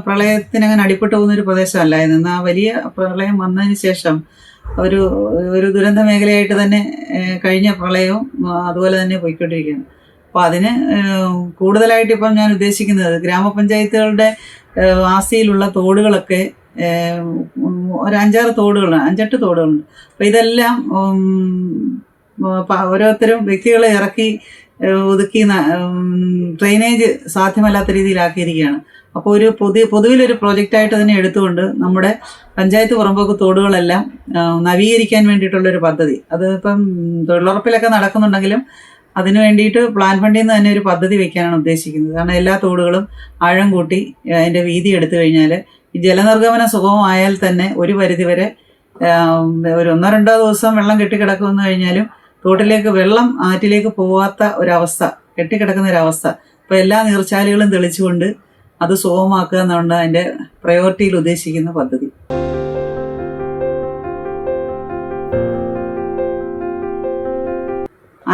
പ്രളയത്തിനങ്ങനെ അടിപ്പെട്ടു പോകുന്നൊരു പ്രദേശമല്ലായിരുന്നു. എന്നാൽ ആ വലിയ പ്രളയം വന്നതിന് ശേഷം ഒരു ദുരന്ത മേഖലയായിട്ട് തന്നെ കഴിഞ്ഞ പ്രളയവും അതുപോലെ തന്നെ പോയിക്കൊണ്ടിരിക്കുകയാണ്. അപ്പോൾ അതിന് കൂടുതലായിട്ട് ഇപ്പം ഞാൻ ഉദ്ദേശിക്കുന്നത് ഗ്രാമപഞ്ചായത്തുകളുടെ ആസ്തിയിലുള്ള തോടുകളൊക്കെ ഒരു 5-8 തോടുകളുണ്ട്. അപ്പോൾ ഇതെല്ലാം ഓരോരുത്തരും വ്യക്തികളെ ഇറക്കി ഒതുക്കി ഡ്രെയിനേജ് സാധ്യമല്ലാത്ത രീതിയിലാക്കിയിരിക്കുകയാണ്. അപ്പോൾ ഒരു പൊതുവിലൊരു പ്രോജക്റ്റായിട്ട് തന്നെ എടുത്തുകൊണ്ട് നമ്മുടെ പഞ്ചായത്ത് പുറമ്പോക്ക് തോടുകളെല്ലാം നവീകരിക്കാൻ വേണ്ടിയിട്ടുള്ളൊരു പദ്ധതി, അത് ഇപ്പം തൊഴിലുറപ്പിലൊക്കെ നടക്കുന്നുണ്ടെങ്കിലും അതിനു വേണ്ടിയിട്ട് പ്ലാൻ ഫണ്ടിൽ നിന്ന് തന്നെ ഒരു പദ്ധതി വയ്ക്കാനാണ് ഉദ്ദേശിക്കുന്നത്. കാരണം എല്ലാ തോടുകളും ആഴം കൂട്ടി അതിൻ്റെ വീതി എടുത്തു കഴിഞ്ഞാൽ ഈ ജലനിർഗമനം സുഗമമായാൽ തന്നെ ഒരു പരിധിവരെ ഒരു 1-2 ദിവസം വെള്ളം കെട്ടിക്കിടക്കുമെന്ന് കഴിഞ്ഞാലും തോട്ടിലേക്ക് വെള്ളം ആറ്റിലേക്ക് പോവാത്ത ഒരവസ്ഥ, കെട്ടിക്കിടക്കുന്ന ഒരവസ്ഥ. അപ്പോൾ എല്ലാ നീർച്ചാലുകളും തെളിച്ചുകൊണ്ട് അത് സുഗമമാക്കുക എന്നാണ് അതിൻ്റെ പ്രയോറിറ്റിയിൽ ഉദ്ദേശിക്കുന്ന പദ്ധതി.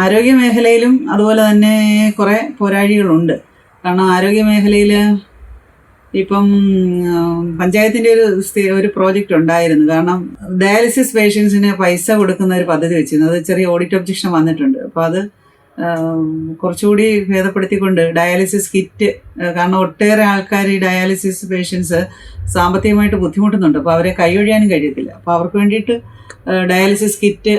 ആരോഗ്യ മേഖലയിലും അതുപോലെ തന്നെ കുറേ പോരാഴികളുണ്ട്. കാരണം ആരോഗ്യ മേഖലയിൽ ഇപ്പം പഞ്ചായത്തിൻ്റെ ഒരു പ്രോജക്റ്റ് ഉണ്ടായിരുന്നു. കാരണം ഡയാലിസിസ് പേഷ്യൻസിന് പൈസ കൊടുക്കുന്ന ഒരു പദ്ധതി വെച്ചിരുന്നു. അത് ചെറിയ ഓഡിറ്റ് ഒബ്ജക്ഷൻ വന്നിട്ടുണ്ട്. അപ്പോൾ അത് കുറച്ചുകൂടി ഭേദപ്പെടുത്തിക്കൊണ്ട് ഡയാലിസിസ് കിറ്റ്, കാരണം ഒട്ടേറെ ആൾക്കാർ ഈ ഡയാലിസിസ് പേഷ്യൻസ് സാമ്പത്തികമായിട്ട് ബുദ്ധിമുട്ടുന്നുണ്ട്. അപ്പോൾ അവരെ കൈയൊഴിയാനും കഴിയത്തില്ല. അപ്പോൾ അവർക്ക് വേണ്ടിയിട്ട് ഡയാലിസിസ് കിറ്റ്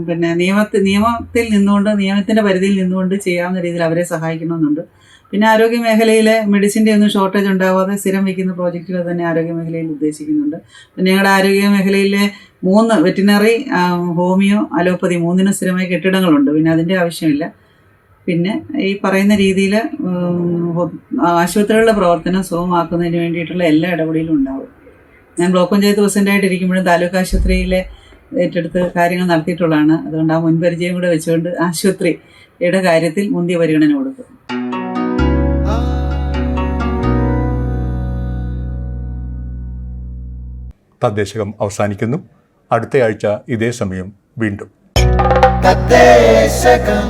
പിന്നെ നിയമത്തിൽ നിന്നുകൊണ്ട്, നിയമത്തിൻ്റെ പരിധിയിൽ നിന്നുകൊണ്ട് ചെയ്യാവുന്ന രീതിയിൽ അവരെ സഹായിക്കണമെന്നുണ്ട്. പിന്നെ ആരോഗ്യ മേഖലയിലെ മെഡിസിൻ്റെ ഒന്നും ഷോർട്ടേജ് ഉണ്ടാവാതെ സ്ഥിരം വയ്ക്കുന്ന പ്രോജക്റ്റുകൾ തന്നെ ആരോഗ്യ മേഖലയിൽ ഉദ്ദേശിക്കുന്നുണ്ട്. പിന്നെ ഞങ്ങളുടെ ആരോഗ്യ മേഖലയിലെ 3 വെറ്റിനറി, ഹോമിയോ, അലോപ്പതി 3നും സ്ഥിരമായി കെട്ടിടങ്ങളുണ്ട്. പിന്നെ അതിൻ്റെ ആവശ്യമില്ല. പിന്നെ ഈ പറയുന്ന രീതിയിൽ ആശുപത്രികളുടെ പ്രവർത്തനം സുഗമമാക്കുന്നതിന് വേണ്ടിയിട്ടുള്ള എല്ലാ ഇടപെടലും ഉണ്ടാവും. ഞാൻ ബ്ലോക്ക് പഞ്ചായത്ത് പ്രസിഡൻ്റായിട്ടിരിക്കുമ്പോഴും താലൂക്ക് ആശുപത്രിയിലെ ഏറ്റെടുത്ത് കാര്യങ്ങൾ നടത്തിയിട്ടുള്ളതാണ്. അതുകൊണ്ട് ആ മുൻപരിചയം കൂടെ വെച്ചുകൊണ്ട് ആശുപത്രിയുടെ കാര്യത്തിൽ മുന്തിയ പരിഗണന കൊടുക്കും. തദ്ദേശകം അവസാനിക്കുന്നു. അടുത്തയാഴ്ച ഇതേ സമയം വീണ്ടും. തദ്ദേശകം.